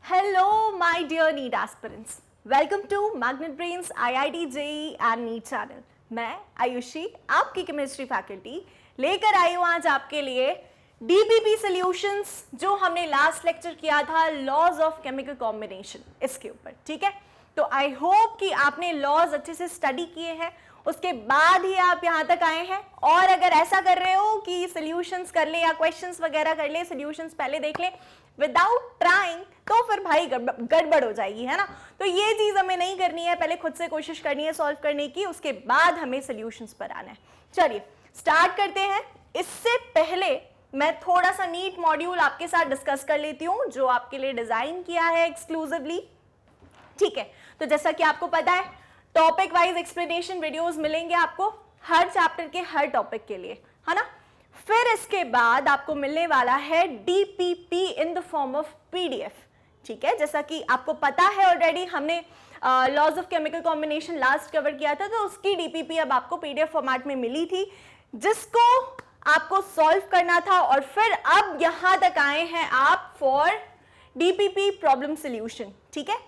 Hello, my dear NEET aspirants. Welcome to Magnet Brains IIT JEE and NEET channel. मैं आयुषी आपकी chemistry faculty लेकर आई हूँ आज आपके लिए DPP सॉल्यूशंस जो हमने लास्ट लेक्चर किया था लॉज ऑफ केमिकल कॉम्बिनेशन इसके ऊपर, ठीक है। तो आई होप कि आपने लॉज अच्छे से स्टडी किए हैं, उसके बाद ही आप यहाँ तक आए हैं। और अगर ऐसा कर रहे हो कि सॉल्यूशंस कर ले या क्वेश्चंस वगैरह कर ले, सॉल्यूशंस पहले देख ले विदाउट ट्राइंग, तो फिर भाई गड़बड़ हो जाएगी, है ना। तो ये चीज हमें नहीं करनी है, पहले खुद से कोशिश करनी है सॉल्व करने की, उसके बाद हमें सॉल्यूशंस पर आना है। चलिए स्टार्ट करते हैं। इससे पहले मैं थोड़ा सा नीट मॉड्यूल आपके साथ डिस्कस कर लेती हूँ जो आपके लिए डिजाइन किया है एक्सक्लूसिवली, ठीक है। तो जैसा कि आपको पता है टॉपिक वाइज एक्सप्लेनेशन वीडियोस मिलेंगे आपको हर चैप्टर के हर टॉपिक के लिए, है ना। फिर इसके बाद आपको मिलने वाला है DPP in the form of PDF, ठीक है। जैसा कि आपको पता है ऑलरेडी हमने laws of chemical combination last cover किया था, तो उसकी डीपीपी अब आपको पीडीएफ फॉर्मेट में मिली थी जिसको आपको सॉल्व करना था। और फिर अब यहां तक आए हैं आप फॉर डीपीपी प्रॉब्लम सॉल्यूशन, ठीक है।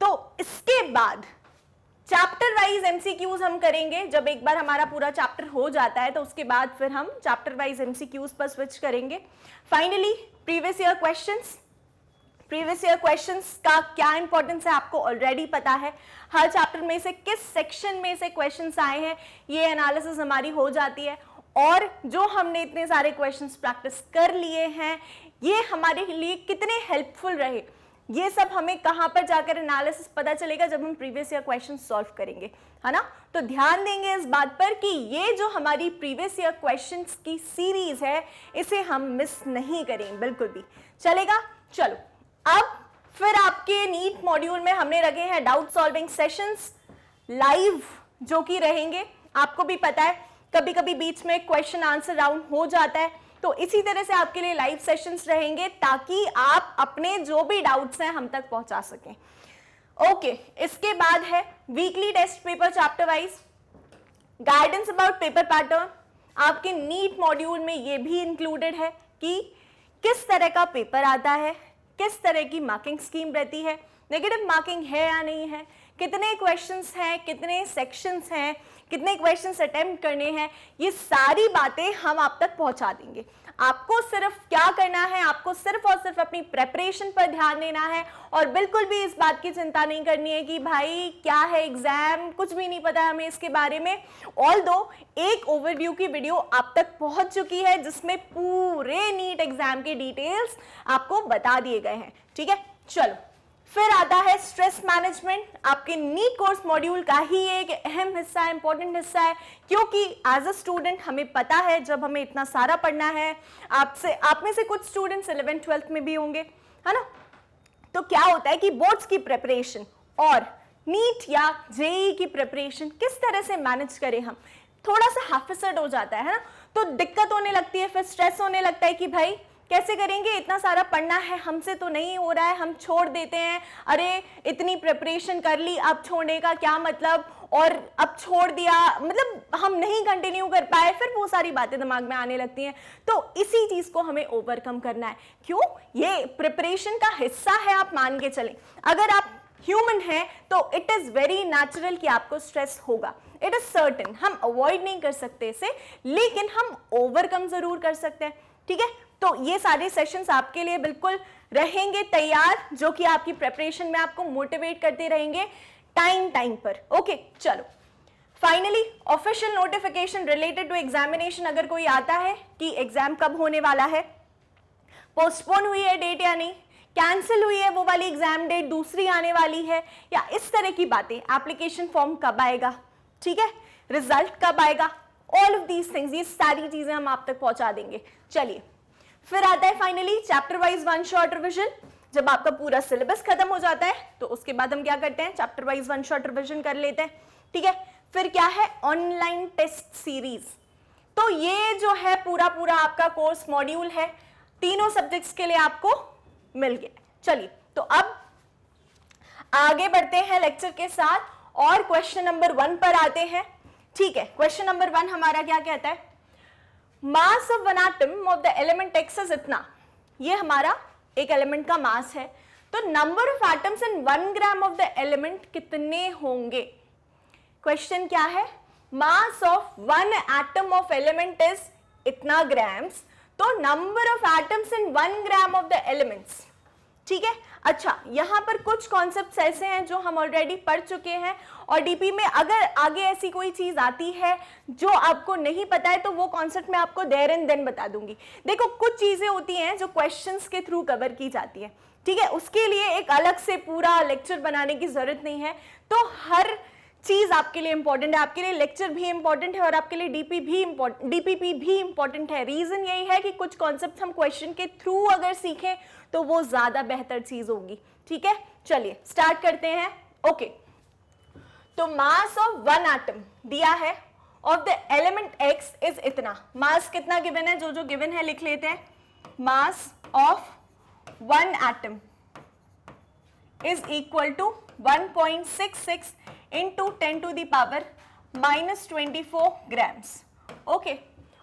तो इसके बाद चैप्टर वाइज एमसीक्यूज हम करेंगे। जब एक बार हमारा पूरा चैप्टर हो जाता है तो उसके बाद फिर हम चैप्टर वाइज एमसीक्यूज पर स्विच करेंगे। फाइनली प्रीवियस ईयर क्वेश्चंस का क्या इंपॉर्टेंस है आपको ऑलरेडी पता है। हर चैप्टर में से किस सेक्शन में से क्वेश्चंस आए हैं ये एनालिसिस हमारी हो जाती है। और जो हमने इतने सारे क्वेश्चंस प्रैक्टिस कर लिए हैं ये हमारे लिए कितने हेल्पफुल रहे, ये सब हमें कहां पर जाकर एनालिसिस पता चलेगा जब हम प्रीवियस ईयर क्वेश्चन सॉल्व करेंगे, है ना। तो ध्यान देंगे इस बात पर कि ये जो हमारी प्रीवियस ईयर क्वेश्चंस की सीरीज है इसे हम मिस नहीं करें बिल्कुल भी, चलेगा। चलो अब फिर आपके नीट मॉड्यूल में हमने रखे हैं डाउट सॉल्विंग सेशंस लाइव जो कि रहेंगे। आपको भी पता है कभी कभी बीच में क्वेश्चन आंसर राउंड हो जाता है, तो इसी तरह से आपके लिए लाइव सेशंस रहेंगे ताकि आप अपने जो भी डाउट्स हैं हम तक पहुंचा सकें। ओके, इसके बाद है weekly test paper chapter wise guidance about paper pattern. आपके नीट मॉड्यूल में ये भी इंक्लूडेड है कि किस तरह का पेपर आता है, किस तरह की मार्किंग स्कीम रहती है, नेगेटिव मार्किंग है या नहीं है, कितने क्वेश्चंस हैं, कितने सेक्शंस हैं, कितने क्वेश्चंस अटेम्प्ट करने हैं, ये सारी बातें हम आप तक पहुंचा देंगे। आपको सिर्फ क्या करना है, आपको सिर्फ और सिर्फ अपनी प्रेपरेशन पर ध्यान देना है और बिल्कुल भी इस बात की चिंता नहीं करनी है कि भाई क्या है एग्जाम, कुछ भी नहीं पता हमें इसके बारे में। ऑल्दो एक ओवरव्यू की वीडियो आप तक पहुंच चुकी है जिसमें पूरे नीट एग्जाम के डिटेल्स आपको बता दिए गए हैं, ठीक है। चलो फिर आता है स्ट्रेस मैनेजमेंट, आपके नीट कोर्स मॉड्यूल का ही एक अहम हिस्सा है, इंपॉर्टेंट हिस्सा है, क्योंकि एज अ स्टूडेंट हमें पता है जब हमें इतना सारा पढ़ना है, आप में से कुछ स्टूडेंट्स 11th 12th में भी होंगे, है ना। तो क्या होता है कि बोर्ड्स की प्रिपरेशन और नीट या जेईई की प्रिपरेशन किस तरह से मैनेज करें, हम थोड़ा सा हाफिसड हो जाता है ना। तो दिक्कत होने लगती है, फिर स्ट्रेस होने लगता है कि भाई कैसे करेंगे, इतना सारा पढ़ना है, हमसे तो नहीं हो रहा है, हम छोड़ देते हैं। अरे इतनी प्रिपरेशन कर ली, अब छोड़ने का क्या मतलब, और अब छोड़ दिया मतलब हम नहीं कंटिन्यू कर पाए, फिर वो सारी बातें दिमाग में आने लगती हैं। तो इसी चीज को हमें ओवरकम करना है। क्यों, ये प्रिपरेशन का हिस्सा है, आप मान के चलें। अगर आप ह्यूमन है तो इट इज वेरी नेचुरल कि आपको स्ट्रेस होगा, इट इज सर्टेन। हम अवॉइड नहीं कर सकते इसे, लेकिन हम ओवरकम जरूर कर सकते हैं, ठीक है। तो ये सारे सेशंस आपके लिए बिल्कुल रहेंगे तैयार, जो कि आपकी प्रिपरेशन में आपको मोटिवेट करते रहेंगे टाइम पर। ओके चलो, finally official notification related to examination अगर कोई आता है कि एग्जाम कब होने वाला है, पोस्टपोन हुई है डेट या नहीं, कैंसिल हुई है वो वाली एग्जाम डेट दूसरी आने वाली है, या इस तरह की बातें, एप्लीकेशन फॉर्म कब आएगा, ठीक है, रिजल्ट कब आएगा, ऑल ऑफ दीज थिंग्स, ये सारी चीजें हम आप तक पहुंचा देंगे। चलिए फिर आता है finally chapter wise one shot revision. जब आपका पूरा सिलेबस खत्म हो जाता है तो उसके बाद हम क्या करते हैं, chapter wise one shot revision कर लेते हैं, ठीक है। फिर क्या है, ऑनलाइन टेस्ट सीरीज। तो ये जो है पूरा आपका कोर्स मॉड्यूल है, तीनों सब्जेक्ट्स के लिए आपको मिल गया। चलिए तो अब आगे बढ़ते हैं लेक्चर के साथ और क्वेश्चन नंबर 1 पर आते हैं, ठीक है। क्वेश्चन नंबर 1 हमारा क्या कहता है, mass of one atom of the element x is इतना। ये हमारा एक एलिमेंट का मास है, तो number of atoms in 1 gram of the element कितने होंगे? क्वेश्चन क्या है? Mass of 1 atom of element is इतना ग्राम्स, तो number of atoms in 1 gram of the elements, ठीक है। अच्छा, यहां पर कुछ कॉन्सेप्ट्स ऐसे हैं जो हम ऑलरेडी पढ़ चुके हैं, और डीपी में अगर आगे ऐसी कोई चीज आती है जो आपको नहीं पता है तो वो कॉन्सेप्ट मैं आपको देयर एंड देन बता दूंगी। देखो, कुछ चीजें होती हैं जो क्वेश्चंस के थ्रू कवर की जाती है, ठीक है, उसके लिए एक अलग से पूरा लेक्चर बनाने की जरूरत नहीं है। तो हर चीज आपके लिए इंपॉर्टेंट है, आपके लिए लेक्चर भी इंपॉर्टेंट है और आपके लिए डीपीपी भी इंपॉर्टेंट है। रीजन यही है कि कुछ कॉन्सेप्ट हम क्वेश्चन के थ्रू अगर सीखें तो वो ज्यादा बेहतर चीज होगी, ठीक है। चलिए स्टार्ट करते हैं। ओके, तो मास ऑफ 1 एटम दिया है of the element X is इतना। मास कितना गिवन है? जो जो गिवन है लिख लेते हैं। Mass of 1 atom is equal to 1.66 into 10 to the power -24 grams. Okay,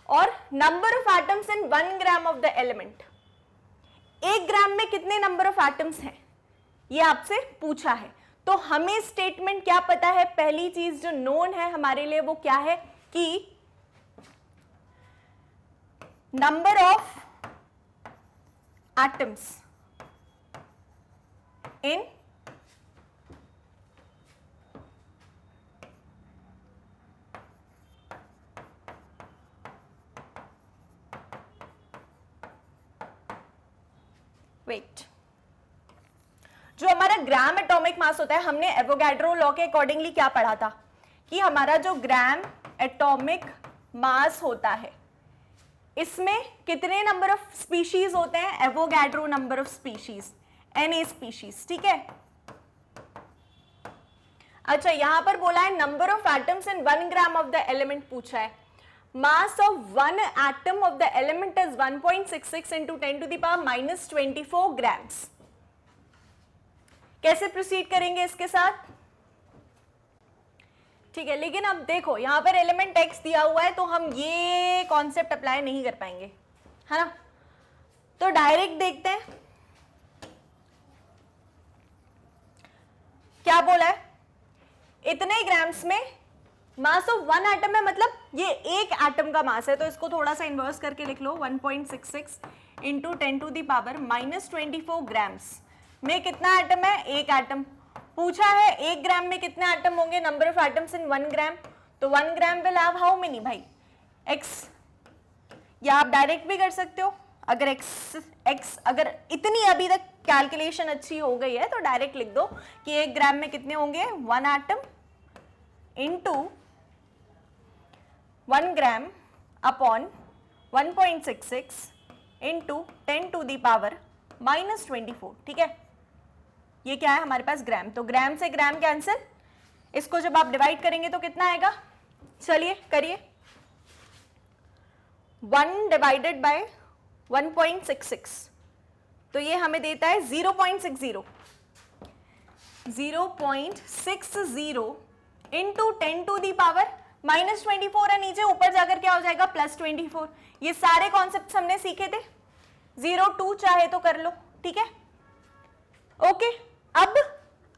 और number of atoms in 1 gram of the element, 1 gram में कितने नंबर ऑफ एटम्स हैं ये आपसे पूछा है। तो हमें स्टेटमेंट क्या पता है? पहली चीज जो नोन है हमारे लिए वो क्या है कि number of atoms in weight, जो हमारा ग्राम एटॉमिक मास होता है, हमने एवोगैड्रो लॉ के अकॉर्डिंगली क्या पढ़ा था कि हमारा जो ग्राम एटॉमिक मास होता है इसमें कितने नंबर ऑफ स्पीशीज होते हैं? Avogadro number of species, Na species, ठीक है। अच्छा, यहां पर बोला है number of atoms in 1 gram of the element पूछा है। Mass of 1 atom of the element is 1.66 into 10 to the power -24 grams. कैसे प्रोसीड करेंगे इसके साथ? ठीक है, लेकिन अब देखो यहां पर एलिमेंट X दिया हुआ है तो हम ये कॉन्सेप्ट अप्लाई नहीं कर पाएंगे, है ना। तो डायरेक्ट देखते हैं क्या बोला है। इतने ग्राम्स में मास ऑफ 1 एटम है, मतलब ये एक एटम का मास है, तो इसको थोड़ा सा इन्वर्स करके लिख लो। 1.66 into 10 to the power -24 grams में कितना एटम है? एक एटम। पूछा है 1 ग्राम में कितने एटम होंगे? नंबर ऑफ एटम्स इन 1 ग्राम, तो 1 ग्राम विल हैव हाउ मेनी भाई? X। या आप डायरेक्ट भी कर सकते हो, अगर X अगर इतनी अभी तक कैलकुलेशन अच्छी हो गई है तो डायरेक्ट लिख दो कि 1 ग्राम में कितने होंगे? 1 atom into 1 gram upon 1.66 into 10 to the power -24, ठीक है। ये क्या है हमारे पास? ग्राम। तो ग्राम से ग्राम कैंसिल, इसको जब आप डिवाइड करेंगे तो कितना आएगा? चलिए करिए। 1 डिवाइडेड बाय 1.66, तो ये हमें देता है 0.60 इंटू 10 टू दी पावर -24 है नीचे, ऊपर जाकर क्या हो जाएगा? +24। ये सारे कॉन्सेप्ट्स हमने सीखे थे। 0.2 चाहे तो कर लो, ठीक है। ओके, अब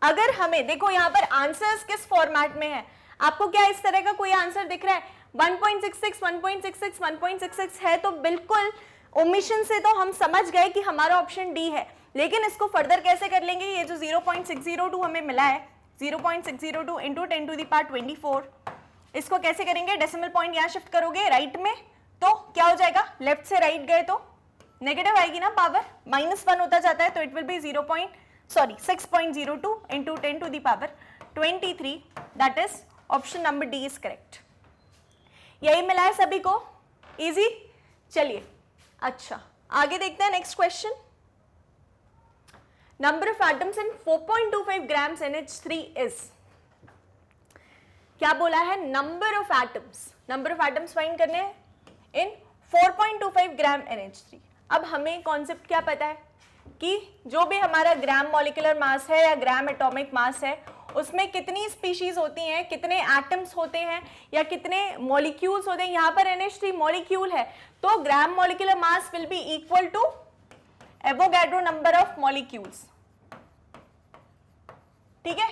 अगर हमें देखो यहां पर आंसर्स किस फॉर्मेट में है, आपको क्या इस तरह का कोई आंसर दिख रहा है? 1.66 1.66 1.66 है, तो बिल्कुल ओमिशन से तो हम समझ गए कि हमारा ऑप्शन डी है। लेकिन इसको फर्दर कैसे कर लेंगे? ये जो 0.602 हमें मिला है, 0.602 इंटू 10 टू द पावर 24, इसको कैसे करेंगे? डेसिमल पॉइंट यहाँ शिफ्ट करोगे राइट में, तो क्या हो जाएगा? लेफ्ट से राइट गए तो नेगेटिव आएगी ना, पावर -1 होता जाता है, तो it will be 6.02 into 10 to the power 23, that is option number D is correct. यही मिला है सभी को, इजी। चलिए अच्छा आगे देखते हैं next question. Number of atoms in 4.25 grams NH3 is, क्या बोला है? नंबर ऑफ एटम्स फाइंड करने हैं इन 4.25 ग्राम NH3। अब हमें कॉन्सेप्ट क्या पता है कि जो भी हमारा ग्राम मॉलिक्यूलर मास है या ग्राम एटॉमिक मास है उसमें कितनी स्पीशीज होती हैं, कितने एटम्स होते हैं या कितने मॉलिक्यूल्स होते हैं। यहाँ पर NH3 मॉलिक्यूल है, तो gram molecular mass will be equal to Avogadro number of molecules, ठीक है,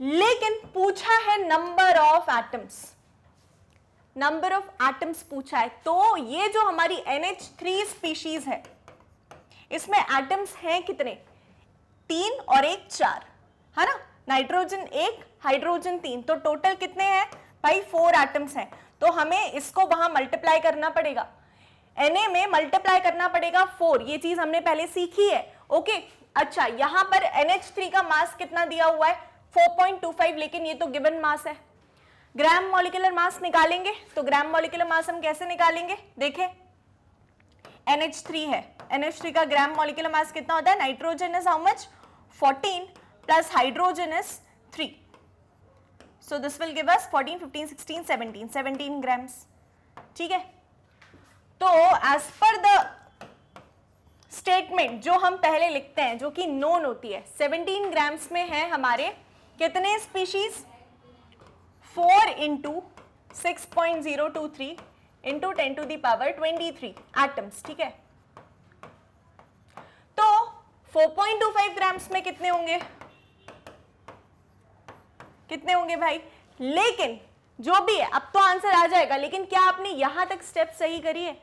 लेकिन पूछा है number of atoms, number of atoms पूछा है। तो ये जो हमारी NH3 स्पीशीज है, इसमें एटम्स हैं कितने, 3 और 1 4, है ना, नाइट्रोजन 1 हाइड्रोजन 3, तो टोटल कितने हैं भाई 4 एटम्स हैं। तो हमें इसको वहां मल्टीप्लाई करना पड़ेगा, Na में मल्टीप्लाई करना पड़ेगा 4, ये चीज हमने पहले सीखी है। ओके, अच्छा यहां पर NH3 का मास कितना दिया हुआ है 4.25, लेकिन ये तो गिवन मास है। ग्राम मॉलिक्यूलर मास निकालेंगे, तो ग्राम मॉलिक्यूलर मास हम कैसे निकालेंगे, देखें NH3 है, NH3 का ग्राम मॉलिक्यूलर मास कितना होता है, nitrogen is how much 14 plus hydrogen is 3, so this will give us 14 15 16 17 grams. ठीक है, तो एज पर द स्टेटमेंट जो हम पहले लिखते हैं, जो कि नोन होती है, 17 ग्राम्स में है हमारे कितने species, 4 into 6.023 into 10 to the power 23 atoms. ठीक है, तो 4.25 ग्राम्स में कितने होंगे, कितने होंगे भाई, लेकिन जो भी है अब तो आंसर आ जाएगा, लेकिन क्या आपने यहां तक स्टेप सही करी है,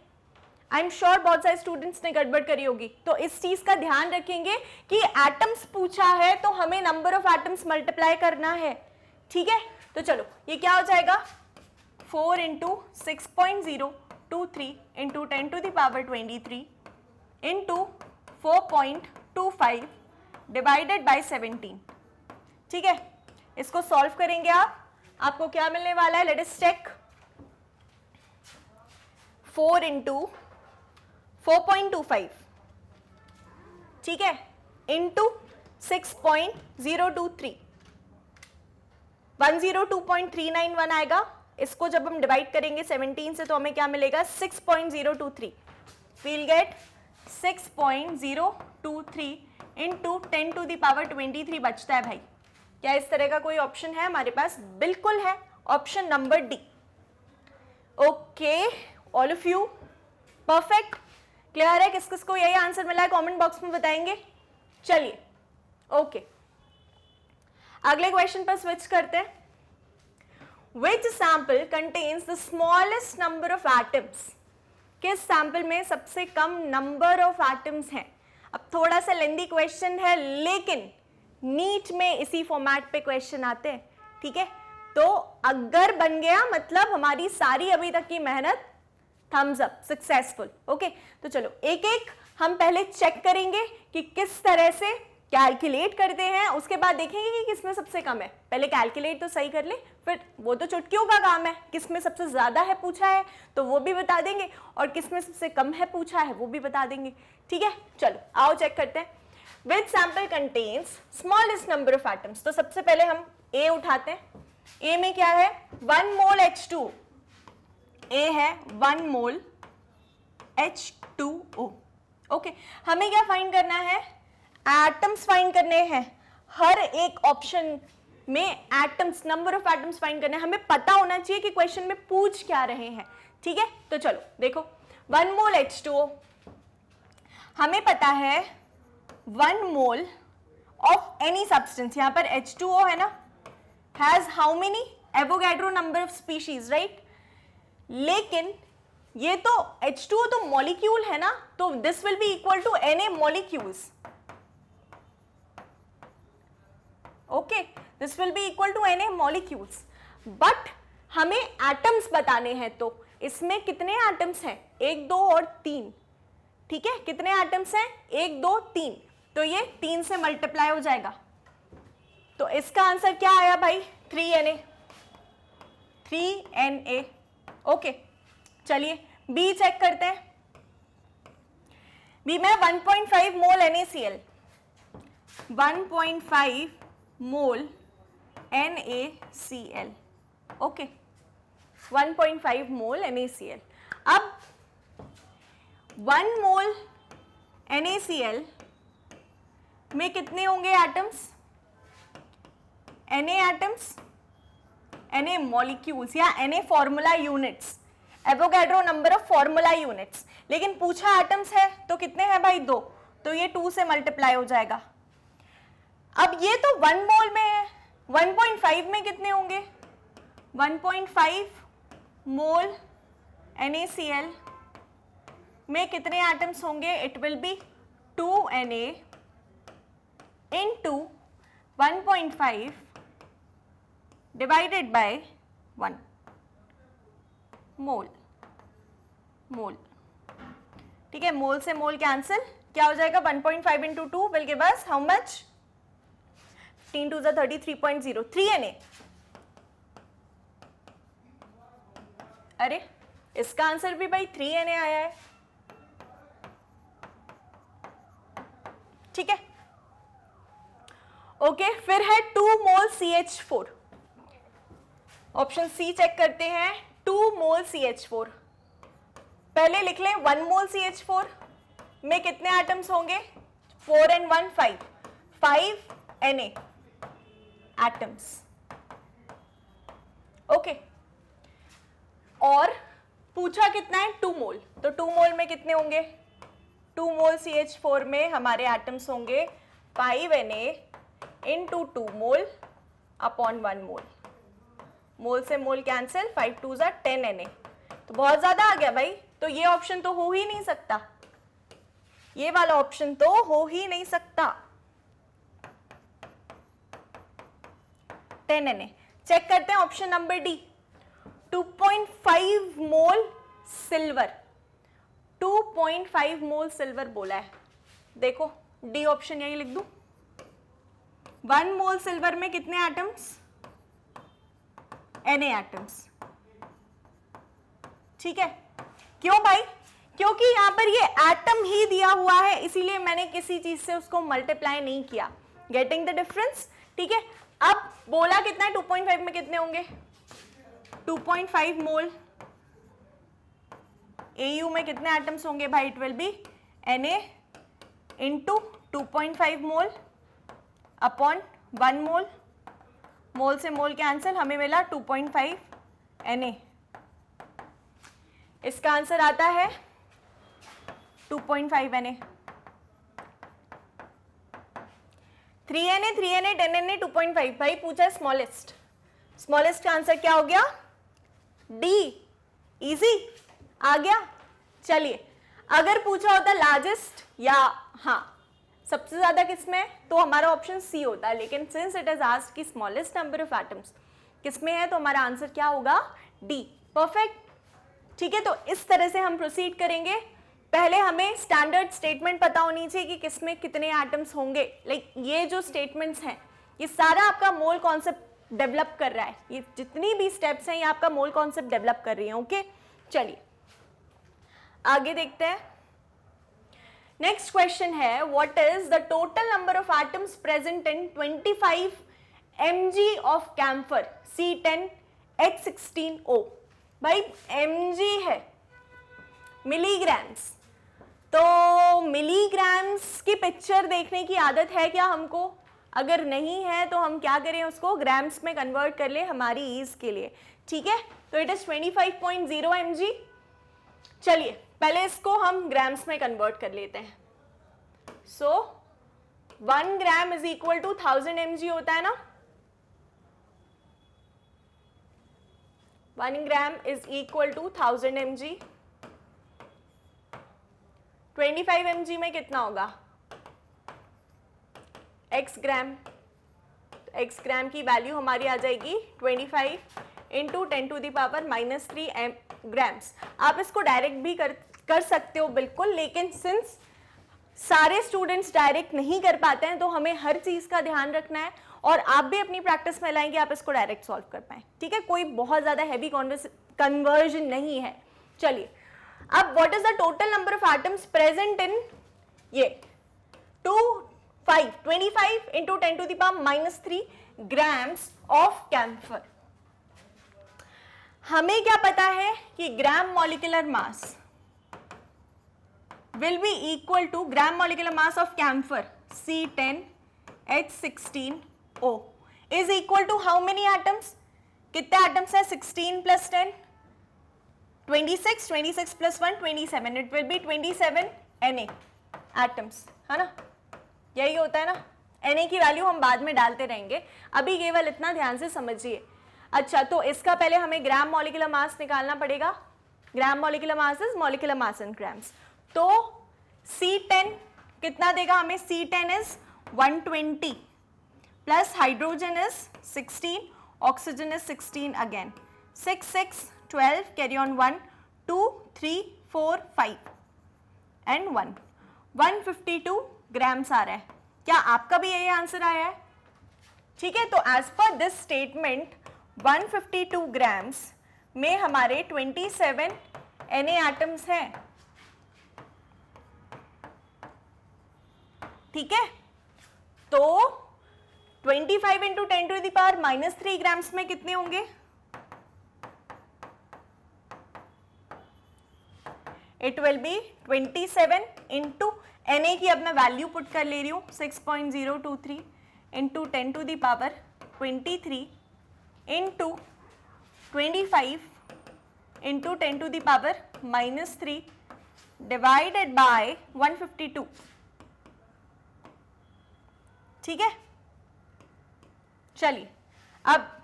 आई एम श्योर बहुत सारे स्टूडेंट्स ने गड़बड़ करी होगी। तो इस चीज का ध्यान रखेंगे कि एटम्स पूछा है तो हमें नंबर ऑफ एटम्स मल्टीप्लाई करना है। ठीक है, तो चलो ये क्या हो जाएगा 4 into 6.023 into 10 to the power 23 into 4.25 divided by 17। ठीक है, इसको सॉल्व करेंगे आपको क्या मिलने वाला है, लेट अस चेक, 4 इंटू 4.25, ठीक है, इंटू 6.023, 102.391 आएगा। इसको जब हम डिवाइड करेंगे 17 से तो हमें क्या मिलेगा 6.023, we'll get 6.023 into 10 to the power 23 बचता है भाई। क्या इस तरह का कोई ऑप्शन है हमारे पास, बिल्कुल है, option number D. Okay all of you, perfect, clear है, किस किस को यही आंसर मिला है कमेंट बॉक्स में बताएंगे। चलिए ओके, अगले क्वेश्चन पर स्विच करते हैं। Which sample contains the smallest number of atoms? किस सैंपल में सबसे कम नंबर ऑफ एटम्स हैं। अब थोड़ा सा लेंदी क्वेश्चन है, लेकिन नीट में इसी फॉर्मेट पे क्वेश्चन आते हैं। ठीक है, तो अगर बन गया मतलब हमारी सारी अभी तक की मेहनत थम्स अप, सक्सेसफुल। ओके, तो चलो एक एक हम पहले चेक करेंगे कि किस तरह से कैलकुलेट करते हैं, उसके बाद देखेंगे कि किसमें सबसे कम है। पहले कैलकुलेट तो सही कर ले, फिर वो तो चुटकियों का काम है, किसमें सबसे ज्यादा है पूछा है तो वो भी बता देंगे, और किसमें सबसे कम है पूछा है वो भी बता देंगे। ठीक है, चलो आओ चेक करते हैं। Which sample contains smallest number of atoms? तो सबसे पहले हम A उठाते हैं। A में क्या है 1 मोल H2O, A है 1 मोल H2O। ओके, हमें क्या फाइंड करना है, एटम्स फाइंड करने हैं। हर एक ऑप्शन में atoms, number of atoms find करने हैं। हमें पता होना चाहिए कि क्वेश्चन में पूछ क्या रहे हैं। ठीक है, तो चलो देखो 1 मोल H2O, हमें पता है 1 मोल ऑफ एनी सब्सटेंस, यहां पर H2O है ना, has how many Avogadro number of species, right. लेकिन ये तो H2O तो मॉलिक्यूल है ना, तो this will be equal to Na molecules. Okay, this will be equal to Na molecules, but हमें एटम्स बताने हैं। तो इसमें कितने एटम्स हैं, 1 2 और 3। ठीक है, कितने एटम्स हैं 1 2 3, तो ये 3 से मल्टीप्लाई हो जाएगा। तो इसका आंसर क्या आया भाई 3Na, 3Na। ओके, चलिए बी चेक करते हैं। बी में 1.5 मोल NaCl, 1.5 मोल NaCl। ओके, 1.5 मोल NaCl। अब 1 मोल NaCl में कितने होंगे atoms, Na atoms, Na molecules या Na formula units, Avogadro number of formula units. लेकिन पूछा एटम्स है तो कितने हैं भाई 2, तो ये 2 से मल्टीप्लाई हो जाएगा। अब ये तो 1 मोल में है, 1.5 में कितने होंगे? 1.5 मोल NaCl में कितने एटम्स होंगे? It will be 2 Na into 1.5 divided by 1 मोल। मोल, ठीक है, मोल से मोल कैंसिल, क्या हो जाएगा? 1.5 into 2 will give us how much? 15 2 जा 33.0, 3 Na। अरे इसका आंसर भी भाई 3 Na आया है, ठीक है। ओके, फिर है 2 मोल CH4। ऑप्शन सी चेक करते हैं, 2 मोल CH4। पहले लिख लें 1 मोल CH4 में कितने एटम्स होंगे? 4 and 1 5, 5 Na एटम्स, ओके। और पूछा कितना है? 2 मोल, तो 2 मोल में कितने होंगे? 2 मोल CH4 में हमारे एटम्स होंगे 5 Na into 2 मोल अपॉन 1 मोल। मोल से मोल कैंसिल, 5 2 जा 10 Na, तो बहुत ज्यादा आ गया भाई, तो ये ऑप्शन तो हो ही नहीं सकता, ये वाला ऑप्शन तो हो ही नहीं सकता। 10 Na। चेक करते हैं ऑप्शन नंबर डी, 2.5 मोल सिल्वर, 2.5 मोल सिल्वर बोला है। देखो डी ऑप्शन यही लिख दूं। 1 मोल सिल्वर में कितने एटम्स? Na एटम्स, ठीक है। क्यों भाई? क्योंकि यहां पर ये एटम ही दिया हुआ है, इसीलिए मैंने किसी चीज से उसको मल्टीप्लाई नहीं किया। गेटिंग द डिफरेंस, ठीक है। अब बोला कितना है? 2.5 में कितने होंगे? 2.5 मोल। Au में कितने एटम्स होंगे भाई? It will be Na into 2.5 mole upon 1 मोल। मोल से मोल कैंसिल, हमें मिला 2.5 Na। इसका आंसर आता है 2.5 Na। 3 Na 3 Na 10 Na 2.5। भाई पूछा स्मॉलेस्ट, स्मॉलेस्ट का आंसर क्या हो गया? डी। इजी आ गया। चलिए, अगर पूछा होता लार्जेस्ट या हाँ सबसे ज्यादा किसमें, तो हमारा ऑप्शन सी होता है, लेकिन सिंस इट इज आस्क्ड कि स्मॉलेस्ट नंबर ऑफ एटम्स किसमें है, तो हमारा आंसर क्या होगा? डी। परफेक्ट, ठीक है। तो इस तरह से हम प्रोसीड करेंगे। पहले हमें स्टैंडर्ड स्टेटमेंट पता होनी चाहिए कि किसमें कितने एटम्स होंगे। लाइक ये जो स्टेटमेंट्स हैं, ये सारा आपका मोल कॉन्सेप्ट डेवलप कर रहा है। ये जितनी भी स्टेप्स हैं, ये आपका मोल कॉन्सेप्ट डेवलप कर रही हैं। ओके, चलिए आगे देखते हैं। नेक्स्ट क्वेश्चन है, what is the total number of atoms present in 25 mg of camphor C10H16O। भाई mg है, मिलीग्राम्स, तो मिलीग्राम्स की पिक्चर देखने की आदत है क्या हमको? अगर नहीं है तो हम क्या करें, उसको ग्राम्स में कन्वर्ट कर ले हमारी ईज के लिए, ठीक है। तो इट इज 25.0 mg। चलिए पहले इसको हम ग्राम्स में कन्वर्ट कर लेते हैं। So 1 gram is equal to 1000 mg होता है ना। 1 gram is equal to 1000 mg। 25 mg में कितना होगा? x ग्राम। x ग्राम की वैल्यू हमारी आ जाएगी 25 इंटू 10⁻³ ग्राम्स। आप इसको डायरेक्ट भी कर सकते हो बिल्कुल, लेकिन सिंस सारे स्टूडेंट्स डायरेक्ट नहीं कर पाते हैं, तो हमें हर चीज का ध्यान रखना है और आप भी अपनी प्रैक्टिस में लाएंगे, आप इसको डायरेक्ट सॉल्व कर पाए, ठीक है। कोई बहुत ज्यादा हैवी कन्वर्जन नहीं है। चलिए, अब what is the total number of atoms present इन ये 25 इंटू 10⁻³ ग्राम्स ऑफ कैम्फर। हमें क्या पता है कि ग्राम molecular mass will be equal to gram molecular mass of camphor C10H16O is equal to how many atoms? कितने atoms है? 16 plus 10 26, 26 plus 1 27, it will be 27 Na atoms, है ना, यही होता है ना। Na की वैल्यू हम बाद में डालते रहेंगे, अभी केवल इतना ध्यान से समझिए। अच्छा, तो इसका पहले हमें ग्राम मॉलिक्यूलर मास निकालना पड़ेगा। Gram molecular mass is molecular mass in grams. तो C10 कितना देगा हमें? C10 is 120 plus hydrogen is 16, oxygen is 16 again, 6 6 12, carry on 1 2 3 4 5 and 1, 152 grams आ रहा है। क्या आपका भी यही आंसर आया है? ठीक है, तो as per this statement 152 grams में हमारे 27 Na एटम्स हैं। ठीक है, तो 25 into 10 to the power -3 grams में कितने होंगे? It will be 27 into Na की अब मैं वैल्यू पुट कर ले रही हूँ 6.023 into 10 to the power 23 into 25 into 10 to the power -3 divided by 152। ठीक है, चलिए अब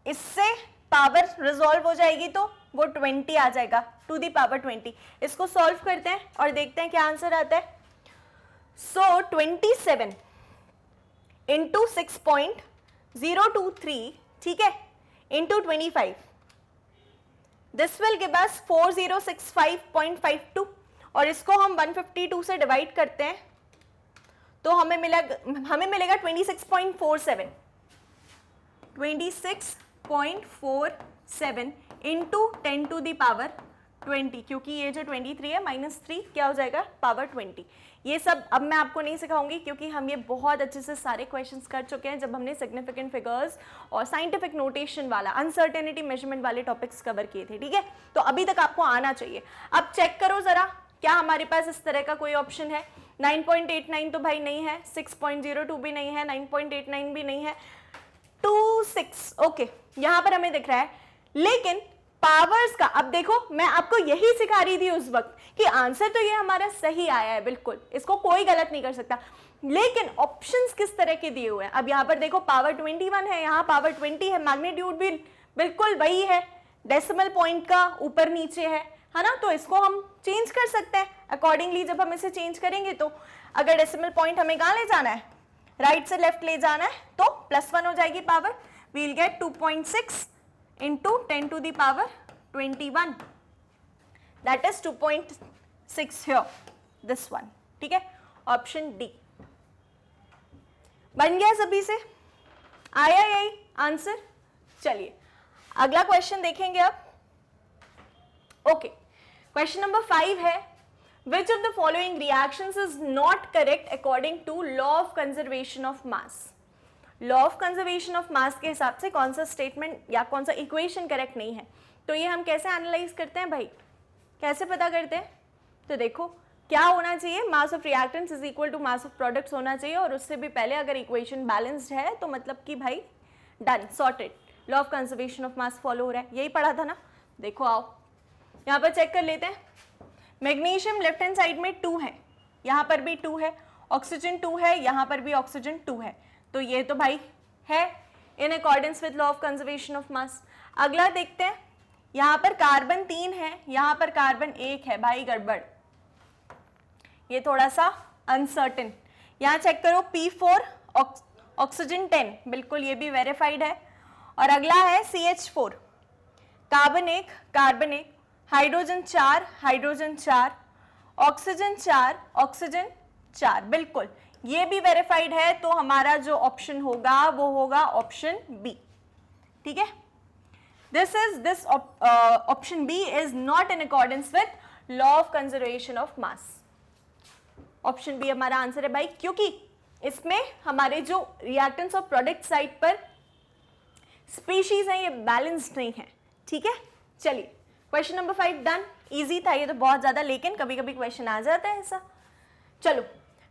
इससे पावर रिजॉल्व हो जाएगी तो वो 20 आ जाएगा, टू दी पावर 20। इसको सॉल्व करते हैं और देखते हैं क्या आंसर आता है। सो 27 इंटू 6.023, ठीक है, into 25, this will give us 4065.52 और इसको हम 152 से डिवाइड करते हैं तो हमें मिलेगा 26.47, 26.47 इंटू 10 टू दी पावर 20, क्योंकि ये जो 23 है -3 क्या हो जाएगा? पावर 20। ये सब अब मैं आपको नहीं सिखाऊंगी क्योंकि हम ये बहुत अच्छे से सारे क्वेश्चंस कर चुके हैं जब हमने सिग्निफिकेंट फिगर्स और साइंटिफिक नोटेशन वाला अनसर्टेनिटी मेजरमेंट वाले टॉपिक्स कवर किए थे। ठीक है, तो अभी तक आपको आना चाहिए। अब चेक करो जरा, क्या हमारे पास इस तरह का कोई ऑप्शन है? 9.89 तो भाई नहीं है, 6.02 भी नहीं है, 9.89 भी नहीं है, 26 ओके, यहां पर हमें दिख रहा है। लेकिन पावर्स का, अब देखो मैं आपको यही सिखा रही थी उस वक्त कि आंसर तो ये हमारा सही आया है, बिल्कुल इसको कोई गलत नहीं कर सकता, लेकिन ऑप्शंस किस तरह के दिए हुए हैं। अब यहाँ पर देखो पावर 21 है, यहाँ पावर 20 है, मैग्नीट्यूड भी बिल्कुल वही है, डेसिमल पॉइंट का ऊपर नीचे है ना, तो इसको हम चेंज कर सकते हैं अकॉर्डिंगली। जब हम इसे चेंज करेंगे तो अगर डेसिमल पॉइंट हमें कहाँ ले जाना है? राइट से लेफ्ट ले जाना है, तो +1 हो जाएगी power, we will get 2.6 into 10 to the power 21, that is 2.6 here, this one. ठीक है, ऑप्शन डी बन गया सभी से, आया यही आंसर। चलिए अगला क्वेश्चन देखेंगे अब। ओके, क्वेश्चन नंबर 5 है, which of the following reactions is not correct according to law of conservation of mass? Law of conservation of मास के हिसाब से कौन सा स्टेटमेंट या कौन सा इक्वेशन करेक्ट नहीं है, तो ये हम कैसे एनालाइज करते हैं भाई, कैसे पता करते हैं? तो देखो क्या होना चाहिए, mass of reactants is equal to mass of products होना चाहिए, और उससे भी पहले अगर इक्वेशन बैलेंस्ड है तो मतलब कि भाई done, sorted, law of conservation of mass follow हो रहा है, यही पढ़ा था ना। देखो आओ यहाँ पर चेक कर लेते हैं। मैग्नीशियम लेफ्ट हैंड साइड में 2 है, यहाँ पर भी 2 है, ऑक्सीजन 2 है, यहाँ पर भी ऑक्सीजन 2 है, तो ये तो भाई है इन accordance with law of conservation of मास। अगला देखते हैं, यहाँ पर कार्बन 3 है, यहाँ पर कार्बन 1 है, भाई गड़बड़, ये थोड़ा सा अनसर्टेन। यहाँ चेक करो P4 ऑक्सीजन 10, बिल्कुल ये भी वेरीफाइड है। और अगला है CH4, carbon 1 carbon 1, hydrogen 4 hydrogen 4, oxygen 4 oxygen 4, बिल्कुल ये भी वेरीफाइड है, तो हमारा जो ऑप्शन होगा वो होगा ऑप्शन बी। ठीक है, this option B is not in accordance with law of conservation of mass. Option B हमारा आंसर है भाई, क्योंकि इसमें हमारे जो रिएक्टेंट्स और प्रोडक्ट साइड पर स्पीशीज हैं ये बैलेंस्ड नहीं है। ठीक है, चलिए क्वेश्चन नंबर 5 डन, इजी था ये तो बहुत ज्यादा, लेकिन कभी कभी क्वेश्चन आ जाता है ऐसा। चलो,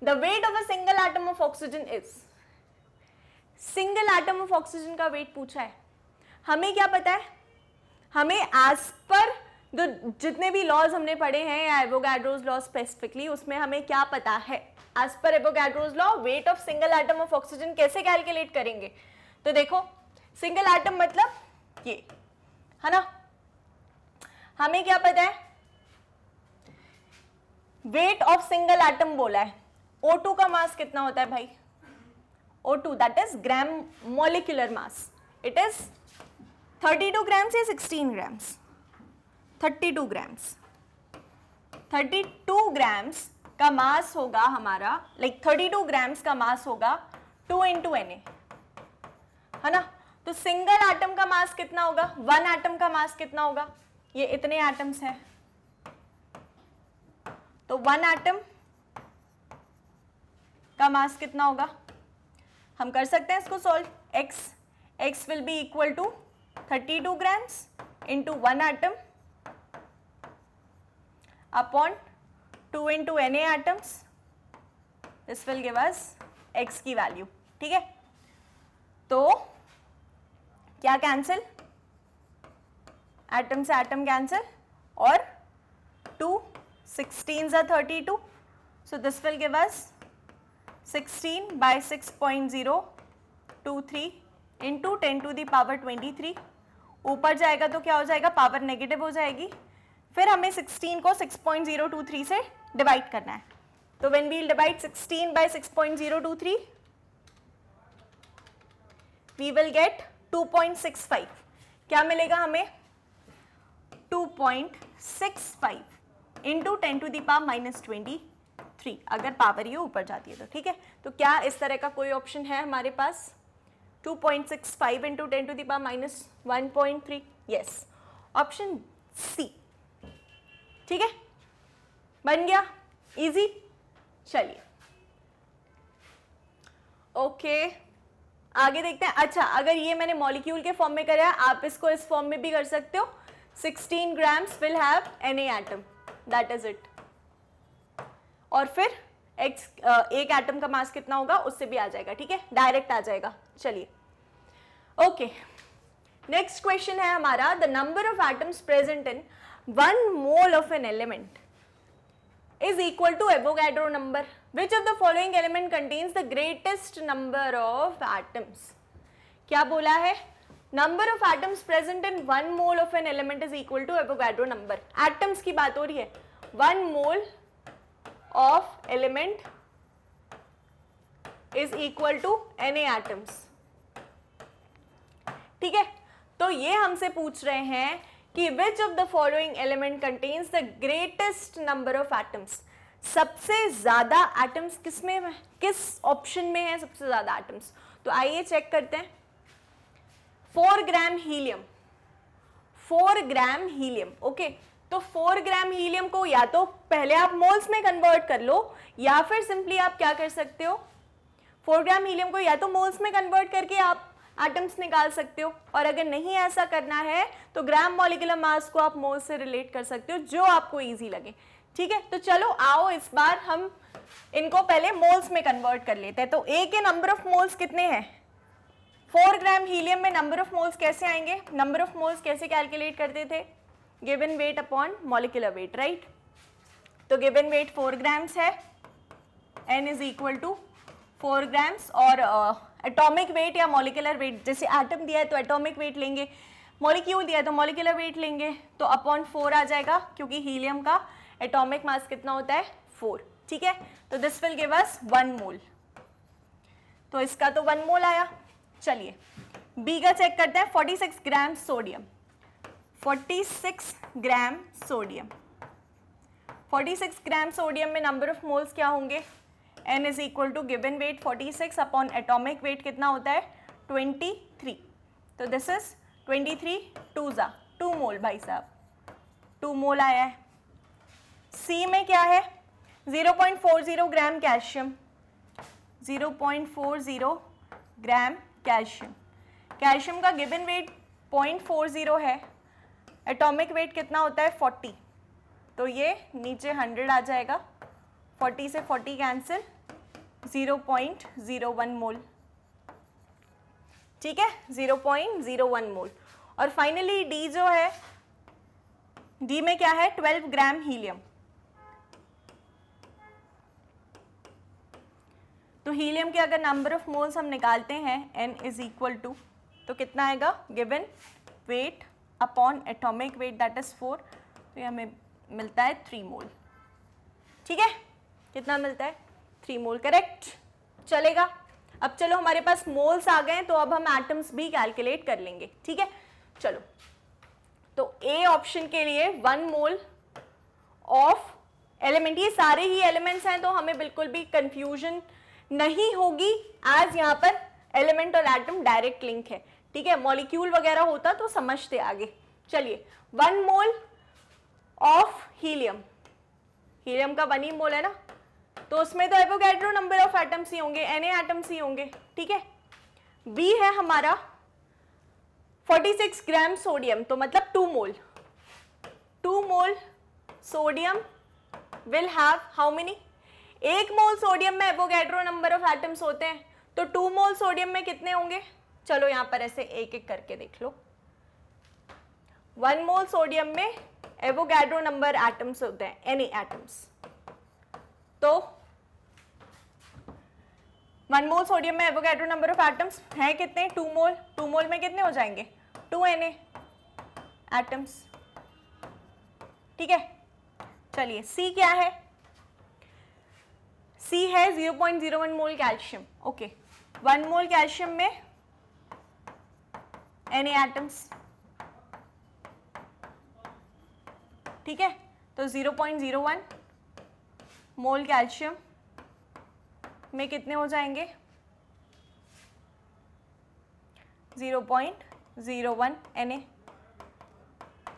the weight of a single atom of oxygen is, single atom of oxygen का वेट पूछा है, हमें क्या पता है? हमें एज पर जितने भी लॉज हमने पढ़े हैं, एवोगाड्रोस लॉ स्पेसिफिकली, उसमें हमें क्या पता है? एज पर Avogadro's law weight of single atom of oxygen कैसे कैलकुलेट करेंगे? तो देखो सिंगल एटम मतलब ये है ना, हमें क्या पता है, वेट ऑफ सिंगल एटम बोला है। O2 का मास कितना होता है भाई? O2 that is gram molecular mass, it is 32 grams या 16 ग्राम्स? 32 ग्राम्स। 32 ग्राम्स का मास होगा हमारा, लाइक 32 ग्राम्स का मास होगा 2 into Na, है ना। तो सिंगल एटम का मास कितना होगा? 1 एटम का मास कितना होगा? ये इतने एटम्स हैं, तो 1 एटम का मास कितना होगा? हम कर सकते हैं इसको solve. x will be equal to 32 grams into 1 atom upon 2 into Na atoms, this will give us x की वैल्यू, ठीक है। तो क्या कैंसिल? एटम से एटम कैंसिल, और 2 16 are 32, so this will give us 16 by 6.023 into 10 to the power 23। ऊपर जाएगा तो क्या हो जाएगा? पावर नेगेटिव हो जाएगी। फिर हमें 16 को 6.023 से डिवाइड करना है, तो when we divide 16 by 6.023 we will get 2.65। क्या मिलेगा हमें? 2.65 इंटू 10 to the power -23, अगर पावर ये ऊपर जाती है तो, ठीक है। तो क्या इस तरह का कोई ऑप्शन है हमारे पास? 2.65 into 10 to the power -1.3, yes, option C, ठीक है। बन गया इजी। चलिए ओके, आगे देखते हैं। अच्छा, अगर ये मैंने मॉलिक्यूल के फॉर्म में कराया, आप इसको इस फॉर्म में भी कर सकते हो। 16 grams will have Na atom, that is it. और फिर एक एटम का मास कितना होगा उससे भी आ जाएगा, ठीक है, डायरेक्ट आ जाएगा। चलिए ओके, नेक्स्ट क्वेश्चन है हमारा, the number of atoms present in 1 mole of an element is equal to Avogadro number. Which of the following element contains the greatest number of atoms? क्या बोला है? Number of atoms present in 1 mole of an element is equal to Avogadro number. Atoms की बात हो रही है। 1 mole of element is equal to Na atoms, ठीक है। तो ये हमसे पूछ रहे हैं कि which of the following element contains the greatest number of atoms? सबसे ज्यादा एटम्स किसमें है, किस ऑप्शन में है सबसे ज्यादा एटम्स? तो आइए चेक करते हैं। 4 gram helium, 4 gram helium, okay. तो 4 ग्राम हीलियम को या तो पहले आप मोल्स में कन्वर्ट कर लो, या फिर सिंपली आप क्या कर सकते हो, 4 ग्राम हीलियम को या तो मोल्स में कन्वर्ट करके आप एटम्स निकाल सकते हो, और अगर नहीं ऐसा करना है तो ग्राम मॉलिक्यूलर मास को आप मोल से रिलेट कर सकते हो, जो आपको इजी लगे, ठीक है। तो चलो आओ इस बार हम इनको पहले मोल्स में कन्वर्ट कर लेते हैं। तो ए के नंबर ऑफ मोल्स कितने हैं? 4 ग्राम हीलियम में नंबर ऑफ मोल्स कैसे आएंगे? नंबर ऑफ मोल्स कैसे कैलकुलेट करते थे? Given weight upon molecular weight, right. तो गिवन वेट 4 ग्राम्स है, n is equal to 4 grams, और एटॉमिक वेट या मॉलिक्यूलर वेट, जैसे एटम दिया है तो एटॉमिक वेट लेंगे, मॉलिक्यूल दिया है तो मॉलिक्यूलर वेट लेंगे, तो अपॉन 4 आ जाएगा, क्योंकि हीलियम का एटॉमिक मास कितना होता है? 4, ठीक है। तो दिस विल गिव अस 1 मोल, तो इसका तो 1 मोल आया। चलिए बी का चेक करते हैं। 46 gram sodium, 46 gram sodium, 46 gram sodium में नंबर ऑफ मोल्स क्या होंगे? n is equal to given weight 46 upon atomic weight कितना होता है? 23। तो दिस इज 23 2 जा 2 मोल, भाई साहब 2 मोल आया है। सी में क्या है? 0.40 ग्राम कैल्शियम, 0.40 ग्राम कैल्शियम। कैल्शियम का गिवन वेट 0.40 है, एटॉमिक वेट कितना होता है? 40, तो ये नीचे 100 आ जाएगा, 40 से 40 कैंसिल, 0.01 मोल, ठीक है, 0.01 मोल। और फाइनली डी जो है, डी में क्या है? 12 ग्राम हीलियम, हीलियम के अगर नंबर ऑफ मोल्स हम निकालते हैं n इज इक्वल टू, तो कितना आएगा, given weight upon atomic wait that is 4, तो ये हमें मिलता है 3 मोल। ठीक है, कितना मिलता है, 3 मोल, करेक्ट, चलेगा। अब चलो हमारे पास मोल्स आ गए, तो अब हम एटम्स भी कैलकुलेट कर लेंगे। ठीक है, चलो, तो ए ऑप्शन के लिए 1 मोल ऑफ एलिमेंट, ये सारे ही एलिमेंट्स हैं तो हमें बिल्कुल भी कंफ्यूजन नहीं होगी, आज यहाँ पर एलिमेंट और एटम डायरेक्ट लिंक है। ठीक है, मॉलिक्यूल वगैरह होता तो समझते आगे। चलिए, 1 मोल ऑफ हीलियम, हीलियम का 1 ही मोल है ना, तो उसमें तो एवोगैड्रो नंबर ऑफ एटम्स ही होंगे, Na एटम्स ही होंगे। ठीक है, बी है हमारा 46 ग्राम सोडियम, तो मतलब 2 मोल, 2 मोल sodium will have how many, 1 mole sodium में एवोगैड्रो नंबर ऑफ एटम्स होते हैं, तो 2 मोल सोडियम में कितने होंगे, चलो यहां पर ऐसे एक एक करके देख लो। 1 मोल सोडियम में एवोगैड्रो नंबर एटम्स होते हैं, Na एटम्स, तो 1 मोल सोडियम में एवोगैड्रो नंबर ऑफ एटम्स हैं कितने, 2 मोल, 2 मोल में कितने हो जाएंगे, 2 Na एटम्स। ठीक है, चलिए C क्या है, C है 0.01 मोल कैल्शियम। ओके, 1 मोल कैल्शियम में Na एटम्स। ठीक है, तो 0.01 मोल कैल्शियम में कितने हो जाएंगे, 0.01 Na।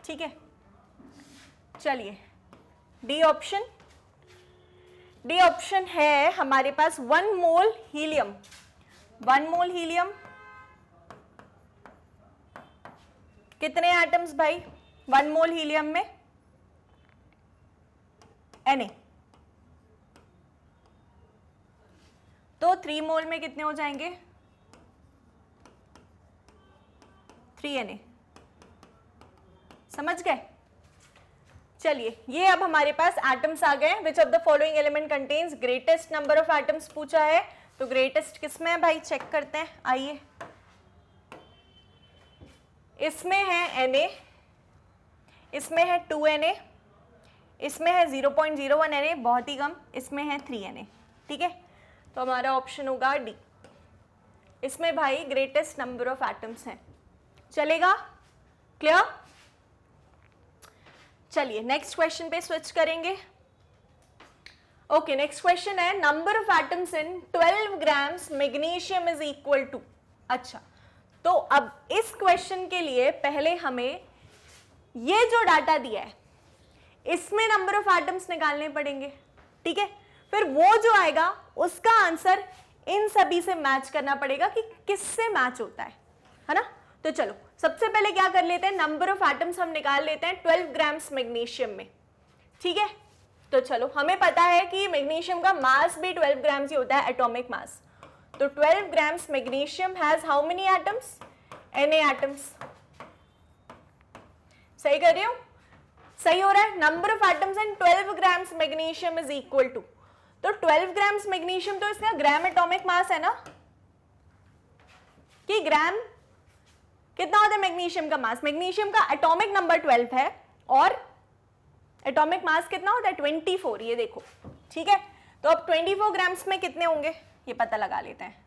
ठीक है, चलिए डी ऑप्शन, डी ऑप्शन है हमारे पास 1 मोल हीलियम, 1 मोल हीलियम कितने एटम्स भाई, 1 मोल हीलियम में Na, तो 3 मोल में कितने हो जाएंगे, 3 Na, समझ गए। चलिए, ये अब हमारे पास एटम्स आ गए। Which of the following element contains greatest number of atoms पूछा है, तो ग्रेटेस्ट किसमें है भाई, चेक करते हैं, आइए। इसमें है Na, इसमें है 2 Na, इसमें है 0.01 Na, बहुत ही कम, इसमें है 3 Na। ठीक है, तो हमारा ऑप्शन होगा डी, इसमें भाई ग्रेटेस्ट नंबर ऑफ एटम्स हैं। चलेगा, क्लियर। चलिए नेक्स्ट क्वेश्चन पे स्विच करेंगे। ओके, नेक्स्ट क्वेश्चन है number of atoms in 12 grams magnesium is equal to. अच्छा, तो अब इस क्वेश्चन के लिए पहले हमें ये जो डाटा दिया है इसमें नंबर ऑफ एटम्स निकालने पड़ेंगे। ठीक है, फिर वो जो आएगा उसका आंसर इन सभी से मैच करना पड़ेगा कि किससे मैच होता है ना। तो चलो सबसे पहले क्या कर लेते हैं, नंबर ऑफ एटम्स हम निकाल लेते हैं 12 ग्राम्स मैग्नीशियम में। ठीक है, तो चलो हमें पता है कि मैग्नीशियम का मास भी 12 ग्राम्स ही होता है, एटॉमिक मास। तो 12 grams magnesium has how many atoms, Na atoms. सही कर रही हूं, सही हो रहा है। Number of atoms in 12 grams magnesium is equal to, तो 12 ग्राम्स मैग्नीशियम तो इसका ग्राम एटॉमिक मास है ना, कि ग्राम कितना होता है मैग्नीशियम का मास, मैग्नीशियम का एटॉमिक नंबर 12 है और एटॉमिक मास कितना होता है 24, ये देखो। ठीक है, तो अब 24 ग्राम्स में कितने होंगे ये पता लगा लेते हैं।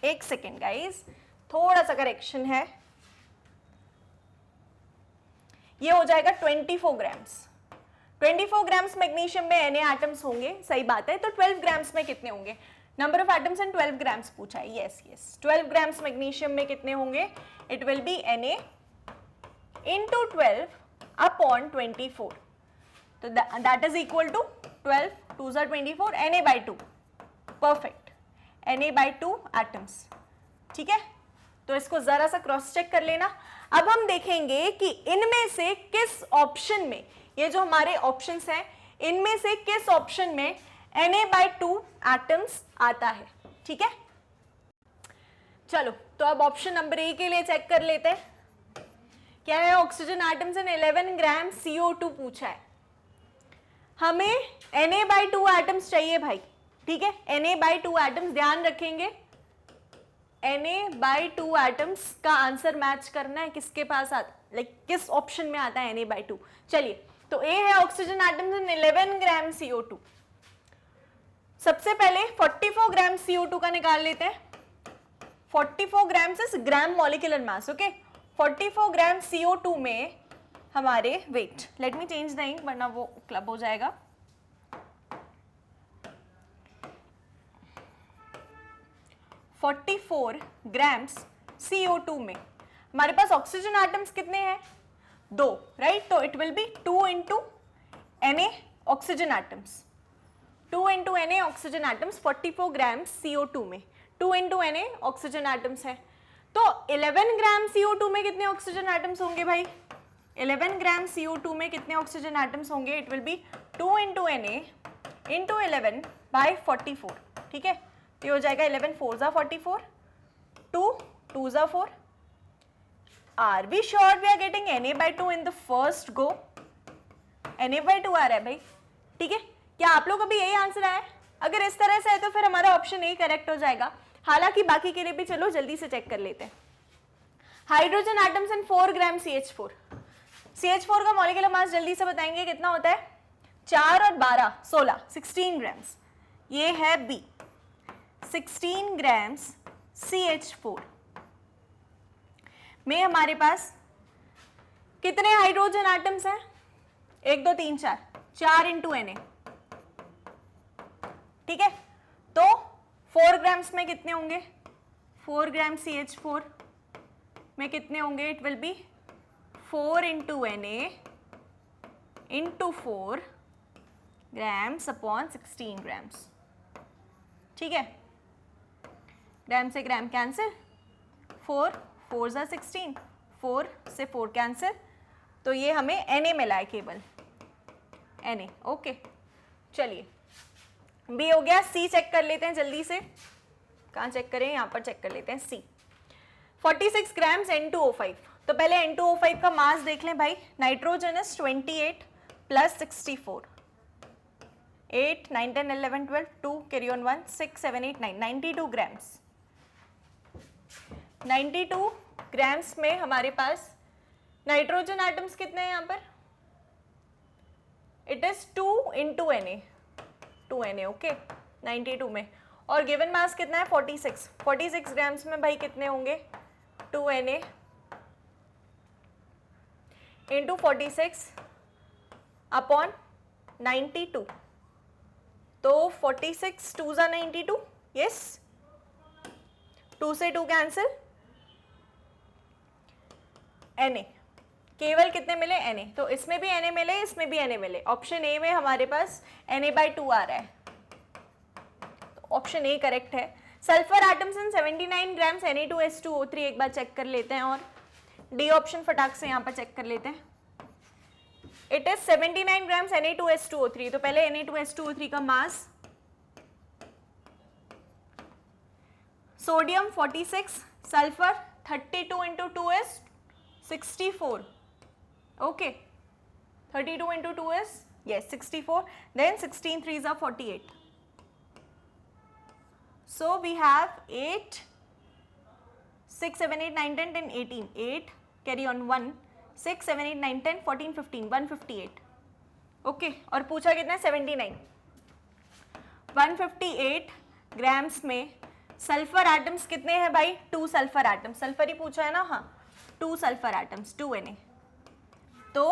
एक सेकेंड गाइस, थोड़ा सा करेक्शन है, ये हो जाएगा 24 ग्राम्स। 24 ग्राम्स मैग्नीशियम में Na एटम्स होंगे, सही बात है। तो 12 ग्राम्स में कितने होंगे, number of atoms in 12 grams पूछा है। यस यस, 12 ग्राम्स मैग्नीशियम में कितने होंगे, it will be Na into 12 upon 24, तो that is equal to 12 2 24, Na by 2, perfect, Na by 2 atoms. ठीक है, तो इसको जरा सा क्रॉस चेक कर लेना। अब हम देखेंगे कि इनमें से किस ऑप्शन में, ये जो हमारे ऑप्शंस हैं इनमें से किस ऑप्शन में Na by 2 एटम्स आता है। ठीक है, चलो तो अब ऑप्शन नंबर ए के लिए चेक कर लेते हैं। क्या है, oxygen atoms in 11 gram CO2 पूछा है, हमें Na by 2 एटम्स चाहिए भाई। ठीक है, Na/2 एटम्स, ध्यान रखेंगे Na/2 एटम्स का आंसर मैच करना है किसके पास किस ऑप्शन में आता है Na/2। चलिए, तो ए है oxygen atoms in 11 gram CO2। सबसे पहले 44 ग्राम CO2 का निकाल लेते हैं। 44 ग्राम से ग्राम मॉलिक्यूलर मास, ओके। 44 ग्राम CO2 में हमारे weight, let me change the ink वरना वो क्लब हो जाएगा। 44 ग्राम्स CO2 में हमारे पास ऑक्सीजन एटम्स कितने हैं? 2, राइट। तो it will be 2 into Na oxygen atoms, 2 into Na oxygen atoms 44 grams CO2 में, 2 इंटू Na ऑक्सीजन एटम्स है। तो 11 ग्राम CO2 में कितने ऑक्सीजन एटम्स होंगे भाई? 11 ग्राम CO2 में कितने ऑक्सीजन एटम्स होंगे? It will be 2 into Na into 11 by 44, ठीक है। तो ये हो जाएगा 11 4 ज़ा 44, 2 2 ज़ा 4। Are we sure we are getting Na/2 in the first go? Na/2 आ रहा है भाई, ठीक है। क्या आप लोग अभी यही आंसर आया है? अगर इस तरह से है तो फिर हमारा ऑप्शन ए करेक्ट हो जाएगा। हालांकि बाकी के लिए भी चलो जल्दी से चेक कर लेते हैं। Hydrogen atoms in 4 gram CH4। CH4 का मॉलिक्यूलर मास जल्दी से बताएंगे कितना होता है? 4 और 12 16, 16 ग्राम्स। ये है बी, 16 ग्राम्स CH4 में हमारे पास कितने हाइड्रोजन एटम्स हैं? 1 2 3 4, 4 इंटू Na, ठीक है। तो 4 ग्राम्स में कितने होंगे? 4 ग्राम CH4 में कितने होंगे? It will B 4 into Na into 4 grams upon 16 grams, ठीक है। ग्राम से ग्राम कैंसिल, 4 4 ज़ा 16, 4 से 4 कैंसिल, तो ये हमें Na मिला है केवल, Na, ओके। चलिए, बी हो गया। सी चेक कर लेते हैं जल्दी से। कहाँ चेक करें? यहाँ पर चेक कर लेते हैं। सी 46 ग्राम्स N2O5। तो पहले N2O5 का मास देख लें भाई। Nitrogen is 28 plus 64, 8 9 10 11 12, 2 carry on 1 6 7 8 9, 92 grams. 92 grams में हमारे पास नाइट्रोजन एटम्स कितने हैं यहाँ पर? It is 2 into Na, 2 Na, okay, 92 में। और गिवन मास कितना है? 46। 46 ग्राम्स में भाई कितने होंगे? 2 Na इंटू 46 अपॉन 92। तो 46 2 ज़ा 92, यस, 2 से 2 कैंसिल, Na केवल कितने मिले? Na। तो इसमें भी Na मिले, इसमें भी Na मिले। ऑप्शन ए में हमारे पास Na/2 आ रहा है, तो ऑप्शन ए करेक्ट है। Sulphur atoms in 79 grams Na2S2O3 एक बार चेक कर लेते हैं, और डी ऑप्शन फटाक से यहाँ पर चेक कर लेते हैं। It is 79 grams Na2S2O3। तो पहले Na2S2O3 का मास, sodium 46, sulphur 32 into 2 is 64, okay, 32 into 2 is yes 64, then 16 3s are 48. So we have 8 6 7 8 9 10 10 18, 8 carry on 1 6 7 8 9 10 14 15 158, okay. और पूछा कितना है? 79। 158 ग्राम्स में सल्फर एटम्स कितने हैं भाई? 2 सल्फर एटम्स, सल्फर ही पूछा है ना, हाँ, 2 सल्फर एटम्स, 2 Na। तो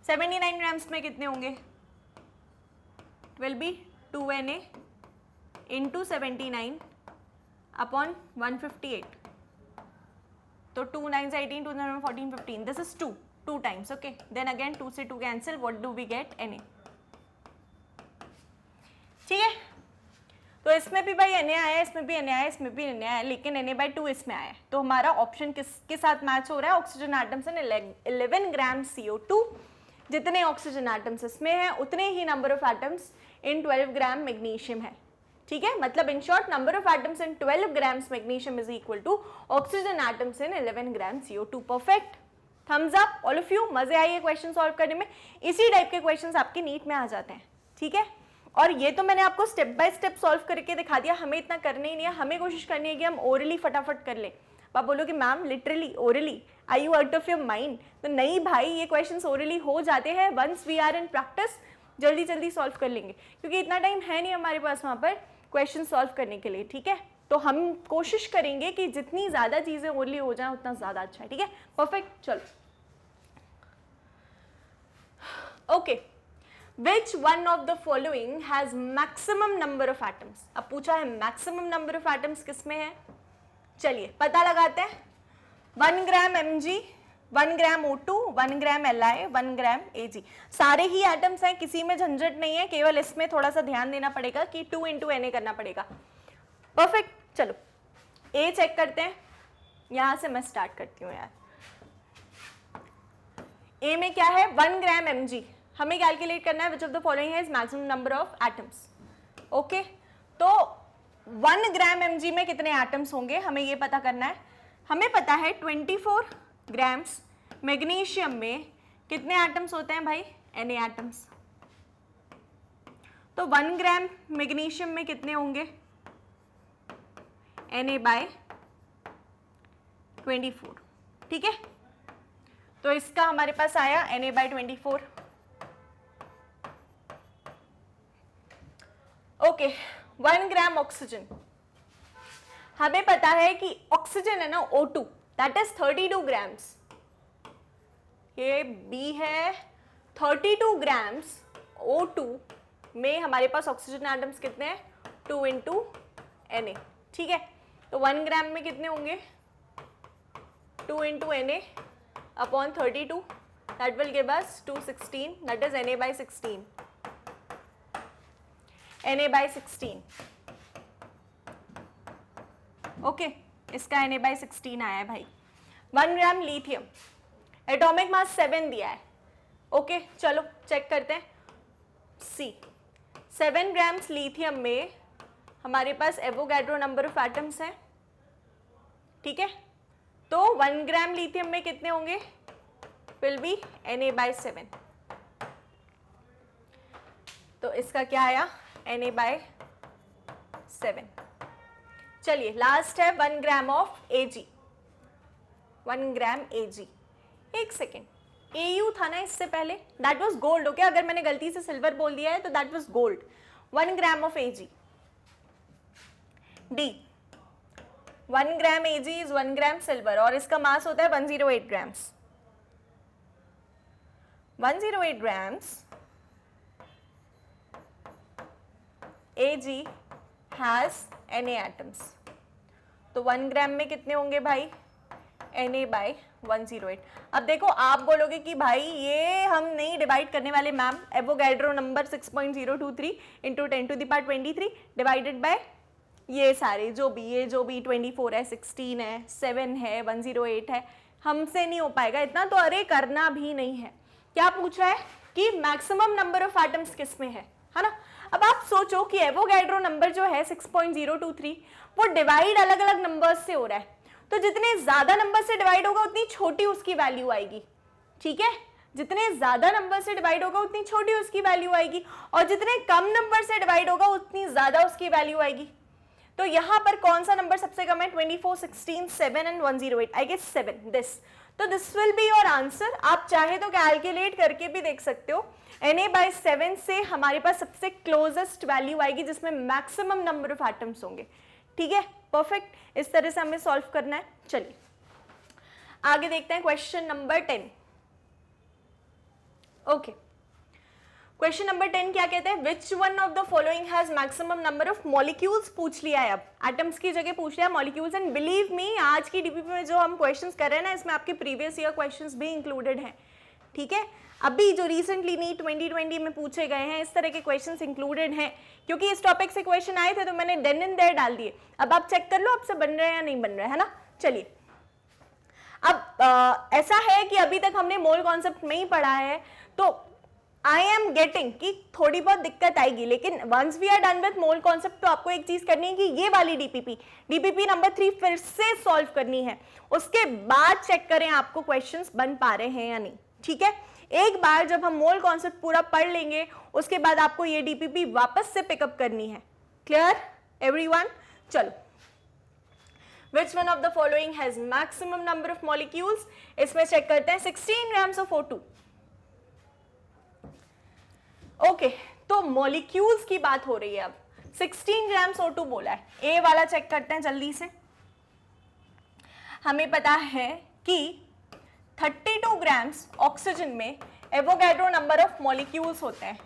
79 ग्राम्स में कितने होंगे? Will be 2 Na into 79 upon 158। तो 2 9 18, 2 9 14 15, this is 2 times, okay. Then again 2 से 2 cancel, what do we get? Na, ठीक है। तो इसमें भी भाई Na आया, इसमें भी Na आया, इसमें भी Na आया, लेकिन Na/2 इसमें आया। तो हमारा ऑप्शन किसके साथ मैच हो रहा है? Oxygen atoms in 11 gram CO2। जितने ऑक्सीजन एटम्स इसमें हैं उतने ही number of atoms in 12 gram magnesium है, ठीक है। मतलब in short, number of atoms in 12 grams magnesium is equal to oxygen atoms in 11 gram CO2। Perfect, thumbs up all of you. मजे आइए क्वेश्चन सॉल्व करने में। इसी टाइप के क्वेश्चंस आपके नीट में आ जाते हैं, ठीक है। और ये तो मैंने आपको स्टेप बाय स्टेप सॉल्व करके दिखा दिया, हमें इतना करने ही नहीं है, हमें कोशिश करनी है कि हम ओरली फटाफट कर लें। आप बोलोगे ma'am literally orally, I you out of your mind? तो नहीं भाई, ये क्वेश्चंस ओरली हो जाते हैं once we are in practice, जल्दी जल्दी सॉल्व कर लेंगे, क्योंकि इतना टाइम है नहीं हमारे पास वहाँ पर क्वेश्चन सॉल्व करने के लिए, ठीक है। तो हम कोशिश करेंगे कि जितनी ज़्यादा चीज़ें ओरली हो जाए उतना ज़्यादा अच्छा है, ठीक है, परफेक्ट। चलो okay, Which one of the following has maximum number of atoms? अब पूछा है maximum number of atoms किस में है, चलिए पता लगाते हैं। 1 ग्राम Mg, 1 ग्राम O2, 1 ग्राम Li, 1 ग्राम Ag, सारे ही एटम्स हैं, किसी में झंझट नहीं है, केवल इसमें थोड़ा सा ध्यान देना पड़ेगा कि 2 into Na करना पड़ेगा। परफेक्ट, चलो A चेक करते हैं, यहां से मैं स्टार्ट करती हूँ यार। A में क्या है, 1 ग्राम Mg, हमें कैलकुलेट करना है which of the following has maximum number of atoms. Okay, तो 1 ग्राम Mg में कितने एटम्स होंगे हमें ये पता करना है। हमें पता है 24 ग्राम्स मैग्नीशियम में कितने एटम्स होते हैं भाई, Na एटम्स। तो 1 ग्राम मैग्नीशियम में कितने होंगे, Na/24, ठीक है। तो इसका हमारे पास आया Na/24। ओके, 1 ग्राम ऑक्सीजन, हमें पता है कि ऑक्सीजन है ना O2, दैट इज 32 ग्राम्स। ये B है, 32 ग्राम्स O2 में हमारे पास ऑक्सीजन एटम्स कितने हैं, 2 into Na, ठीक है। तो 1 ग्राम में कितने होंगे, 2 into Na upon 32, that will give us 216, that is Na/16, Na/16। Okay, इसका Na/16 आया है भाई। 1 ग्राम लिथियम, एटॉमिक मास 7 दिया है। ओके, चलो चेक करते हैं। सी, 7 ग्राम्स लिथियम में हमारे पास एवोगैड्रो नंबर ऑफ एटम्स है, ठीक है। तो 1 ग्राम लिथियम में कितने होंगे, विल बी Na/7। तो इसका क्या आया, Na/7। चलिए लास्ट है 1 gram of Ag, 1 gram Ag। एक सेकेंड, Au था ना इससे पहले, दैट वाज गोल्ड। ओके, अगर मैंने गलती से सिल्वर बोल दिया है तो that was gold. 1 gram of Ag। D, 1 gram Ag is 1 gram silver और इसका मास होता है 108 grams. 108 grams Ag has Na atoms। तो 1 ग्राम में कितने होंगे भाई, Na/108। अब देखो आप बोलोगे कि भाई ये हम नहीं डिवाइड करने वाले ma'am, Avogadro number 6.023 into 10⁻23 divided by ये सारे जो भी 24 है, 16 है, 7 है, 108 है, हमसे नहीं हो पाएगा इतना, तो अरे करना भी नहीं है। क्या पूछा है कि मैक्सिमम नंबर ऑफ एटम्स किस में है ना। अब आप सोचो कि एवोगैड्रो नंबर जो है 6.023 वो डिवाइड अलग अलग नंबर्स से हो रहा है, तो जितने ज्यादा नंबर से डिवाइड होगा उतनी छोटी उसकी वैल्यू आएगी, ठीक है। जितने ज्यादा नंबर से डिवाइड होगा उतनी छोटी उसकी वैल्यू आएगी, और जितने कम नंबर से डिवाइड होगा उतनी ज्यादा उसकी वैल्यू आएगी। तो यहाँ पर कौन सा नंबर सबसे कम है, 24, 16, 7 एंड 108, आई गेस 7, दिस। तो this will be your answer. आप चाहे तो कैलकुलेट करके भी देख सकते हो। Na/7 से हमारे पास सबसे क्लोजेस्ट वैल्यू आएगी जिसमें मैक्सिमम नंबर ऑफ एटम्स होंगे, ठीक है, परफेक्ट। इस तरह से हमें सॉल्व करना है। चलिए आगे देखते हैं question number 10। Okay, question number 10 क्या कहते हैं, which one of the following has maximum number of molecules पूछ लिया है। अब एटम्स की जगह पूछ लिया मॉलिक्यूल्स। एंड बिलीव मी, आज की डीपीपी में जो हम क्वेश्चंस कर रहे हैं ना, इसमें आपके प्रीवियस ईयर क्वेश्चंस भी इंक्लूडेड हैं, ठीक है। अभी जो रिसेंटली नीट 2020 में पूछे गए हैं इस तरह के क्वेश्चंस इंक्लूडेड हैं, क्योंकि इस टॉपिक से क्वेश्चन आए थे तो मैंने देन एंड देयर डाल दिए। अब आप चेक कर लो आपसे बन रहे हैं या नहीं बन रहे, है ना। चलिए अब ऐसा है कि अभी तक हमने मोल कॉन्सेप्ट में ही पढ़ा है, तो आई एम गेटिंग कि थोड़ी बहुत दिक्कत आएगी, लेकिन once we are done with mole concept तो आपको एक चीज करनी है कि ये वाली डीपीपी नंबर 3 फिर से सॉल्व करनी है। उसके बाद चेक करें आपको क्वेश्चंस बन पा रहे हैं या नहीं, ठीक है। एक बार जब हम मोल कॉन्सेप्ट पूरा पढ़ लेंगे उसके बाद आपको ये डीपीपी वापस से पिकअप करनी है। Clear everyone? चलो, Which one of the following has maximum number of molecules? इसमें चेक करते हैं 16 grams of O2. ओके, तो मॉलिक्यूल्स की बात हो रही है। अब 16 ग्राम्स O2 बोला है। ए वाला चेक करते हैं जल्दी से। हमें पता है कि 32 ग्राम्स ऑक्सीजन में एवोगैड्रो नंबर ऑफ मॉलिक्यूल्स होते हैं।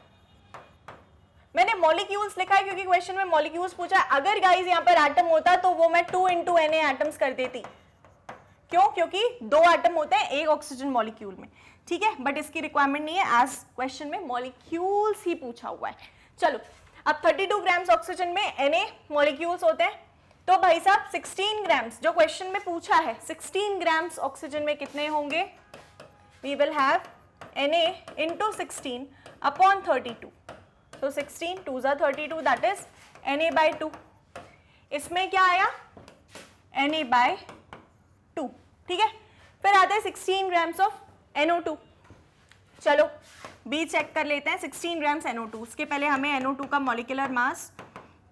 मैंने मॉलिक्यूल्स लिखा है क्योंकि क्वेश्चन में मॉलिक्यूल्स पूछा है। अगर गाइस यहाँ पर एटम होता तो वो मैं 2 into Na एटम्स कर देती। क्यों? क्योंकि 2 एटम होते हैं एक ऑक्सीजन मॉलिक्यूल में, ठीक है, बट इसकी रिक्वायरमेंट नहीं है, एज क्वेश्चन में मॉलिक्यूल्स ही पूछा हुआ है। चलो, अब 32 ग्राम्स ऑक्सीजन में Na मॉलिक्यूल्स होते हैं, तो भाई साहब 16 ग्राम्स जो क्वेश्चन में पूछा है, 16 ग्राम्स ऑक्सीजन में कितने होंगे? We will have Na into 16 upon 32. तो 16 2s are 32, that is Na by 2. इसमें क्या आया? Na by 2, ठीक है। फिर आते हैं 16 ग्राम्स ऑफ NO2। चलो बी चेक कर लेते हैं। 16 ग्राम्स NO2, उसके पहले हमें NO2 का मॉलिक्यूलर मास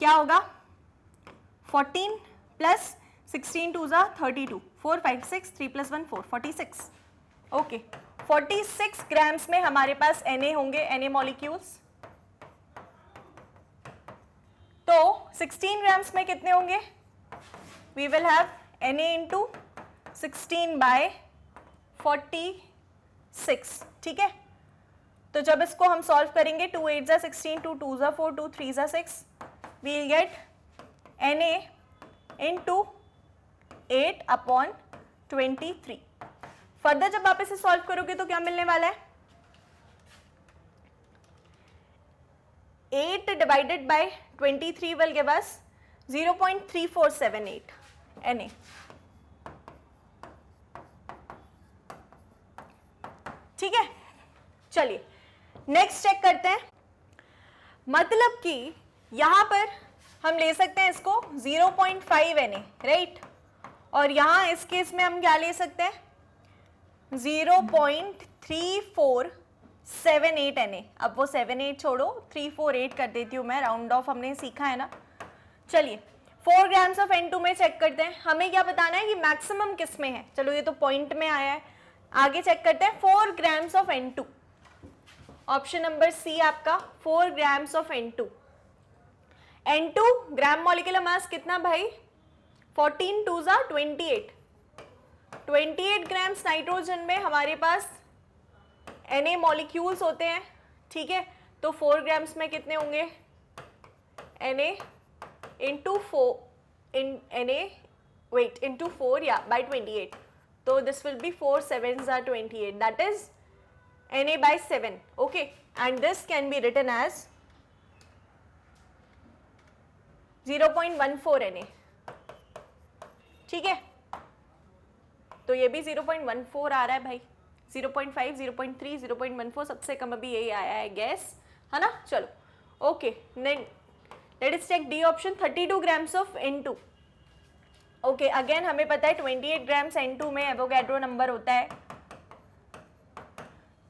क्या होगा? 14 plus 16 2s are 32, 4 5 6 3 + 1 4, 46। Okay, 46 grams में हमारे पास Na होंगे, Na मॉलिक्यूल्स। तो 16 ग्राम्स में कितने होंगे? We will have Na into 16 by 46, ठीक है। तो जब इसको हम सॉल्व करेंगे 2 8s are 16, 2 2s are 4, 2 3s are 6, we will get Na into 8 upon 23। Further जब आप इसे सॉल्व करोगे तो क्या मिलने वाला है? 8 divided by 23 will give us 0.3478 Na। ठीक है, चलिए नेक्स्ट चेक करते हैं। मतलब कि यहां पर हम ले सकते हैं इसको 0.5 Na, राइट, और यहां इस केस में हम क्या ले सकते हैं? 0.3478 Na। अब वो 78 छोड़ो, 348 कर देती हूँ मैं, राउंड ऑफ हमने सीखा है ना। चलिए 4 ग्राम्स ऑफ N2 में चेक करते हैं। हमें क्या बताना है कि मैक्सिमम किस में है? चलो ये तो पॉइंट में आया है, आगे चेक करते हैं। 4 grams of N2, option number C आपका 4 grams of N2। N2 gram molecular mass कितना भाई? 14 2s are 28। 28 ग्राम्स नाइट्रोजन में हमारे पास Na मॉलिक्यूल्स होते हैं, ठीक है। तो 4 ग्राम्स में कितने होंगे? Na into 4 into 4 या by 28, तो this will be 4 7s are 28, that is Na by 7, okay, and this can be written as 0.14 Na, ठीक है। तो ये भी 0.14 आ रहा है भाई, 0.5 0.3 0.14 सबसे कम अभी यही आया है गैस, है ना। चलो okay, let us check the option, 32 grams of N2। Okay, again हमें पता है 28 ग्राम्स N2 में एवोगैड्रो नंबर होता है,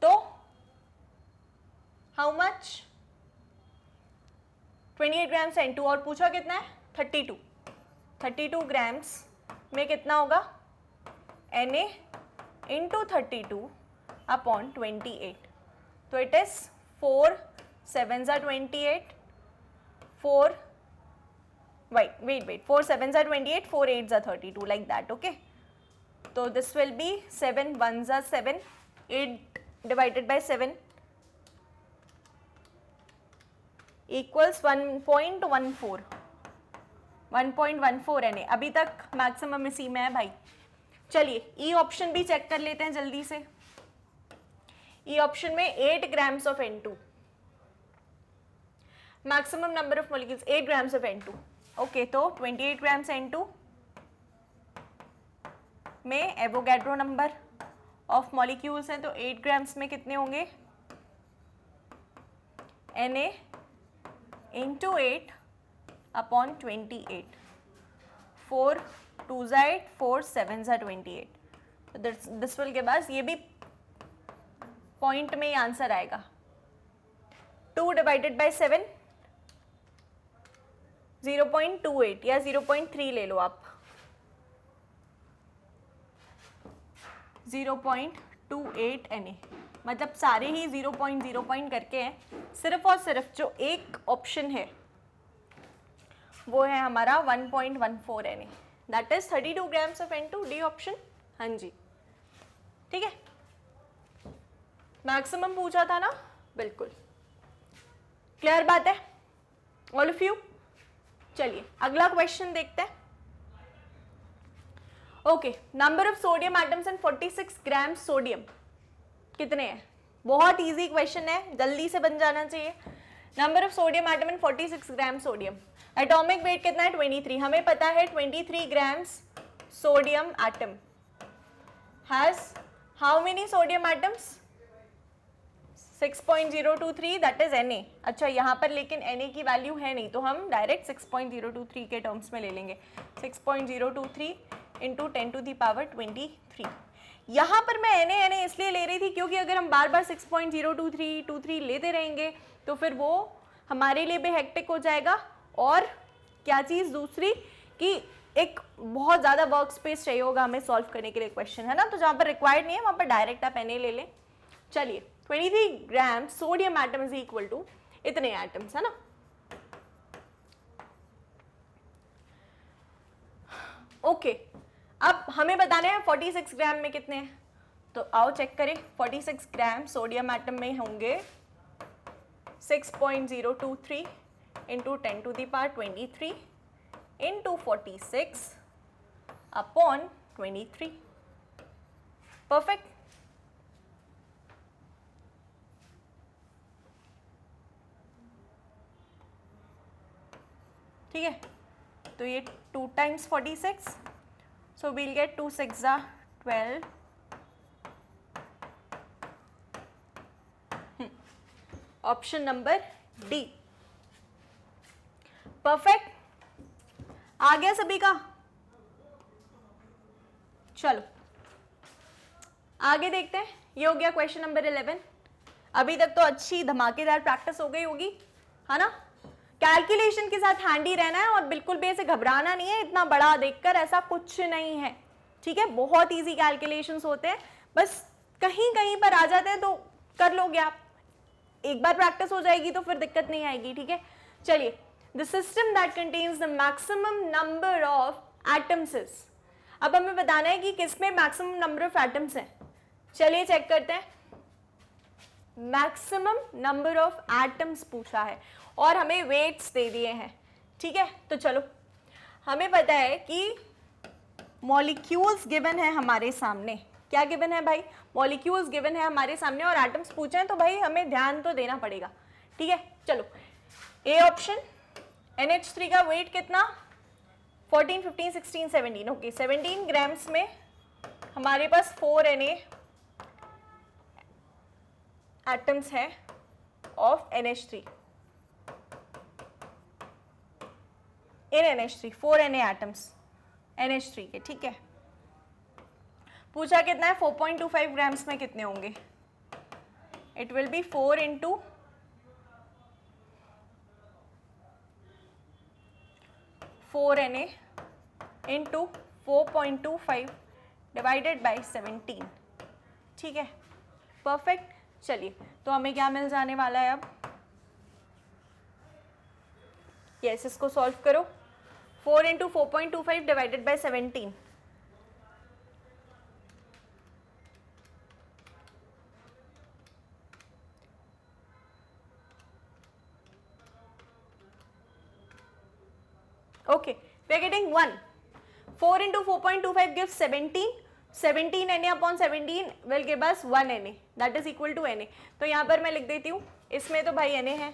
तो हाउ मच? 28 ग्राम्स N2, और पूछा कितना है? 32 ग्राम्स में कितना होगा? Na into 32 upon 28, तो it is 4 7s are 28, 4 wait 4 7s are 28, 4 8s are 32, like that, okay। तो this will be 7 1s are 7, 8 divided by 7 equals 1.14 Na। अभी तक मैक्सिमम इसी में है भाई। चलिए ई ऑप्शन भी चेक कर लेते हैं जल्दी से। ई ऑप्शन में 8 grams of N2, maximum number of molecules 8 grams of N2। Okay, तो 28 ग्राम्स N2 में एवोगैड्रो नंबर ऑफ मॉलिक्यूल्स हैं, तो 8 ग्राम्स में कितने होंगे? Na into 8 upon 28, 4 2s are 8, 4 7s are 28, so this will give us, ये भी पॉइंट में ही आंसर आएगा। 2 डिवाइडेड बाय 7 0.28 या 0.3 ले लो आप, 0.28 Na, मतलब सारे ही 0.0 करके हैं। सिर्फ और सिर्फ जो एक ऑप्शन है वो है हमारा 1.14 Na, that is 32 grams of N2, D option. हाँ जी, ठीक है, मैक्सिमम पूछा था ना, बिल्कुल क्लियर बात है ऑल ऑफ यू। चलिए अगला क्वेश्चन देखते हैं। Okay, number of sodium atoms in 46 gram sodium कितने हैं? बहुत इजी क्वेश्चन है, जल्दी से बन जाना चाहिए। Number of sodium atom in 46 gram sodium, atomic weight कितना है? 23। हमें पता है 23 grams sodium atom has how many sodium atoms? 6.023, that is Na। अच्छा यहाँ पर लेकिन Na की वैल्यू है नहीं, तो हम डायरेक्ट 6.023 के टर्म्स में ले लेंगे। 6.023 इंटू 10⁻23। यहाँ पर मैं Na इसलिए ले रही थी क्योंकि अगर हम बार बार 6.023 लेते रहेंगे तो फिर वो हमारे लिए भी हेक्टिक हो जाएगा। और क्या चीज़ दूसरी कि एक बहुत ज़्यादा वर्क स्पेस चाहिए होगा हमें सॉल्व करने के लिए क्वेश्चन, है ना। तो जहाँ पर रिक्वायर्ड नहीं है वहाँ पर डायरेक्ट आप Na ले लें। चलिए 23 gram sodium atom is equal to इतने एटम्स, है ना। ओके, अब हमें बताने हैं 46 ग्राम में कितने हैं, तो आओ चेक करें। 46 ग्राम सोडियम एटम में होंगे 6.023 इंटू 10⁻23 इंटू 46 अपॉन 23। परफेक्ट। ठीक है, तो ये 2 times 46, so we'll get 2 6 are 12। Option number D, perfect. आ गया सभी का? चलो आगे देखते हैं। ये हो गया क्वेश्चन नंबर 11। अभी तक तो अच्छी धमाकेदार प्रैक्टिस हो गई होगी, है ना। कैलकुलेशन के साथ हैंडी रहना है और बिल्कुल भी ऐसे घबराना नहीं है, इतना बड़ा देखकर ऐसा कुछ नहीं है, ठीक है। बहुत इजी कैलकुलेशंस होते हैं, बस कहीं कहीं पर आ जाते हैं तो कर लोगे आप, एक बार प्रैक्टिस हो जाएगी तो फिर दिक्कत नहीं आएगी, ठीक है। चलिए, the system that contains the maximum number of atoms is, अब हमें बताना है कि किसमें मैक्सिमम नंबर ऑफ एटम्स हैं। चलिए चेक करते हैं। मैक्सिमम नंबर ऑफ एटम्स पूछा है और हमें वेट्स दे दिए हैं, ठीक है। तो चलो, हमें पता है कि मॉलिक्यूल्स गिवन है हमारे सामने। क्या गिवन है भाई? मॉलिक्यूल्स गिवन है हमारे सामने और एटम्स पूछे हैं, तो भाई हमें ध्यान तो देना पड़ेगा, ठीक है। चलो, ए ऑप्शन, NH3 का वेट कितना? 14, 15, 16, 17। ओके, 17 ग्राम्स में हमारे पास 4 Na एटम्स है of NH3। In NH3 4 Na atoms NH3 के, ठीक है। पूछा कितना है? 4.25 ग्राम्स में कितने होंगे? It will B 4 into 4 Na into 4.25 divided by 17, ठीक है। परफेक्ट। चलिए, तो हमें क्या मिल जाने वाला है अब? यस, इसको सॉल्व करो। 4 into 4.25 divided by 17, okay, we are getting 1. 4 into 4.25 gives 17. 17 Na upon 17 will give us 1 Na, that is equal to Na। तो यहाँ पर मैं लिख देती हूँ, इसमें तो भाई Na है,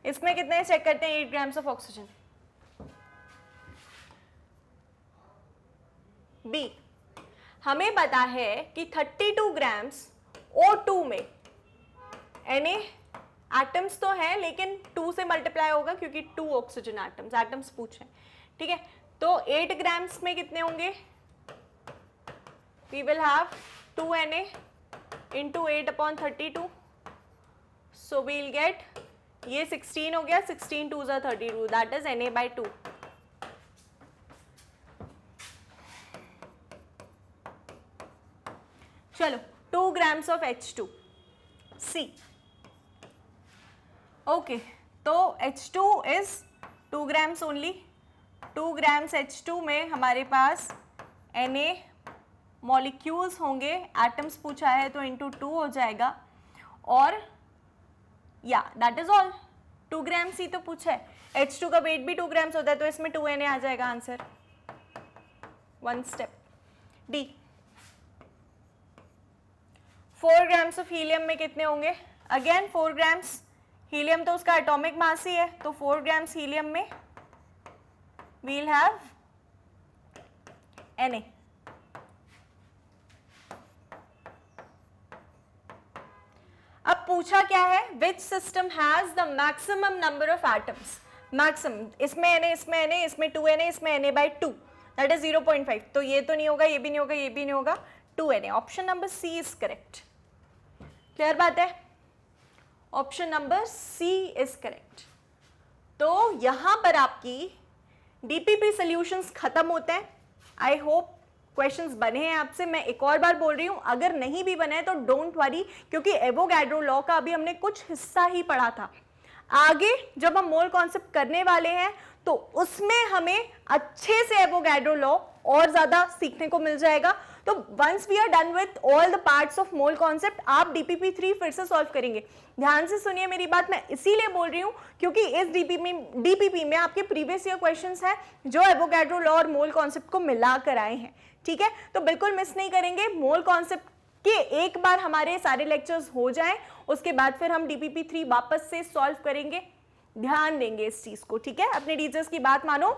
इसमें कितने हैं चेक करते हैं। 8 ग्राम्स ऑफ ऑक्सीजन। बी, हमें पता है कि 32 ग्राम्स O2 में Na एटम्स तो है लेकिन 2 से मल्टीप्लाई होगा क्योंकि 2 ऑक्सीजन एटम्स पूछे, ठीक है। तो 8 ग्राम्स में कितने होंगे? We will have 2 Na into 8/32, so we'll get ये 16 हो गया, 16 2 ज़ा 32, दैट इज Na/2. चलो 2 grams of H2 C. Okay, तो H2 is 2 grams only. 2 grams H2 में हमारे पास Na मॉलिक्यूल्स होंगे, एटम्स पूछा है तो इंटू 2 हो जाएगा, और या दैट इज ऑल. 2 grams ही तो पूछा है. H2 का वेट भी 2 grams होता है, तो इसमें 2 Na आ जाएगा answer. 1 step. D. 4 grams of helium में कितने होंगे? Again 4 grams. हीलियम तो उसका एटॉमिक मास ही है, तो 4 grams हीलियम में we'll have Na. अब पूछा क्या है? Which system has the maximum number of atoms. Maximum, इसमें Na, इसमें Na, इसमें 2 Na, इसमें Na/2, दैट इज 0.5. तो ये तो नहीं होगा, ये भी नहीं होगा, ये भी नहीं होगा. 2 Na. Option number C is correct. Clear बात है? Option number C is correct. तो यहां पर आपकी डीपीपी सॉल्यूशंस खत्म होते हैं. आई होप क्वेश्चंस बने हैं आपसे. मैं एक और बार बोल रही हूं, अगर नहीं भी बने तो डोंट वरी, क्योंकि एवोगैड्रो लॉ का अभी हमने कुछ हिस्सा ही पढ़ा था. आगे जब हम मोल कॉन्सेप्ट करने वाले हैं तो उसमें हमें अच्छे से एवोगैड्रो लॉ और ज्यादा सीखने को मिल जाएगा. तो once we are done with all the parts of mole concept, आप डीपीपी 3 फिर से सॉल्व करेंगे. ध्यान से सुनिए मेरी बात, मैं इसीलिए बोल रही हूं क्योंकि इस डीपीपी में आपके प्रीवियस ईयर क्वेश्चंस हैं जो एवोगैड्रो लॉ और मोल कॉन्सेप्ट को मिलाकर आए हैं. ठीक है, तो बिल्कुल मिस नहीं करेंगे. मोल कॉन्सेप्ट के एक बार हमारे सारे लेक्चर्स हो जाएं, उसके बाद फिर हम डीपीपी 3 वापस से सॉल्व करेंगे. ध्यान देंगे इस चीज को. ठीक है, अपने टीचर्स की बात मानो.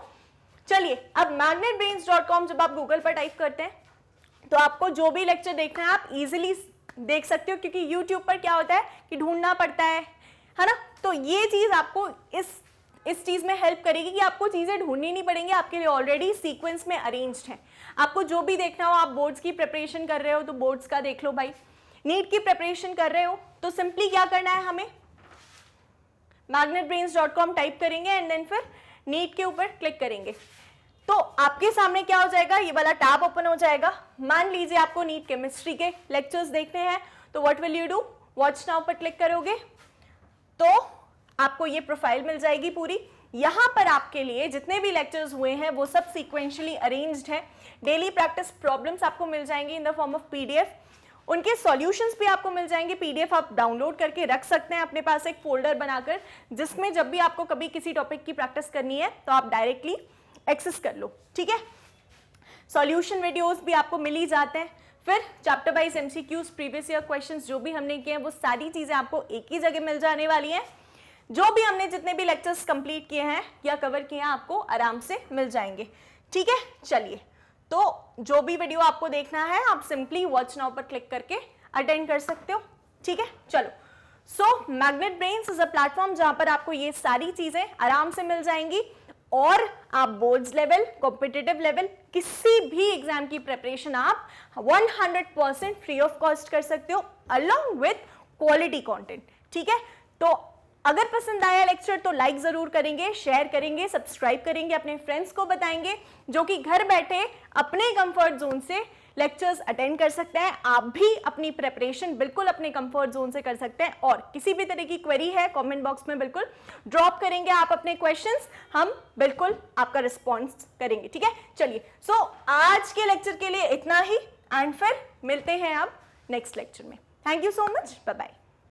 चलिए, अब magnetbrains.com जब आप गूगल पर टाइप करते हैं तो आपको जो भी लेक्चर देखना है आप इजीली देख सकते हो, क्योंकि यूट्यूब पर क्या होता है कि ढूंढना पड़ता है ना. तो ये चीज आपको इस चीज में हेल्प करेगी कि आपको चीजें ढूंढनी नहीं पड़ेंगी, आपके लिए ऑलरेडी सीक्वेंस में अरेंज्ड है. आपको जो भी देखना हो, आप बोर्ड्स की प्रिपरेशन कर रहे हो तो बोर्ड्स का देख लो भाई. नीट की प्रिपरेशन कर रहे हो तो सिंपली क्या करना है, हमें magnetbrains.com टाइप करेंगे एंड देन फिर नीट के ऊपर क्लिक करेंगे तो आपके सामने क्या हो जाएगा, ये वाला टैब ओपन हो जाएगा. मान लीजिए आपको नीट केमिस्ट्री के लेक्चर्स देखने हैं, तो what will you do, watch now पर क्लिक करोगे तो आपको ये प्रोफाइल मिल जाएगी पूरी. यहाँ पर आपके लिए जितने भी लेक्चर्स हुए हैं वो सब सीक्वेंशियली अरेंज्ड है. डेली प्रैक्टिस प्रॉब्लम्स आपको मिल जाएंगी इन द फॉर्म ऑफ पीडीएफ. उनके सॉल्यूशंस भी आपको मिल जाएंगे. पीडीएफ आप डाउनलोड करके रख सकते हैं अपने पास एक फोल्डर बनाकर, जिसमें जब भी आपको कभी किसी टॉपिक की प्रैक्टिस करनी है तो आप डायरेक्टली एक्सेस कर लो. ठीक है, सॉल्यूशन वीडियोस भी आपको मिल ही जाते हैं. फिर chapter wise MCQs, previous year questions जो भी हमने किए हैं वो सारी चीजें आपको एक ही जगह मिल जाने वाली हैं. जो भी हमने जितने भी लेक्चर्स कंप्लीट किए हैं या कवर किए हैं आपको आराम से मिल जाएंगे. ठीक है, चलिए, तो जो भी वीडियो आपको देखना है आप सिंपली वॉच नाउ पर क्लिक करके अटेंड कर सकते हो. ठीक है, चलो. So magnet brains is a platform जहां पर आपको ये सारी चीजें आराम से मिल जाएंगी और आप बोर्ड्स लेवल, कॉम्पिटिटिव लेवल, किसी भी एग्जाम की प्रिपरेशन आप 100% फ्री ऑफ कॉस्ट कर सकते हो अलॉन्ग विथ क्वालिटी कंटेंट. ठीक है, तो अगर पसंद आया लेक्चर तो लाइक जरूर करेंगे, शेयर करेंगे, सब्सक्राइब करेंगे, अपने फ्रेंड्स को बताएंगे जो कि घर बैठे अपने कंफर्ट जोन से लेक्चर्स अटेंड कर सकते हैं. आप भी अपनी प्रिपरेशन बिल्कुल अपने कंफर्ट जोन से कर सकते हैं. और किसी भी तरह की क्वेरी है कमेंट बॉक्स में बिल्कुल ड्रॉप करेंगे आप अपने क्वेश्चंस, हम बिल्कुल आपका रिस्पॉन्स करेंगे. ठीक है, चलिए. सो आज के लेक्चर के लिए इतना ही एंड फिर मिलते हैं आप नेक्स्ट लेक्चर में. Thank you so much, bye bye.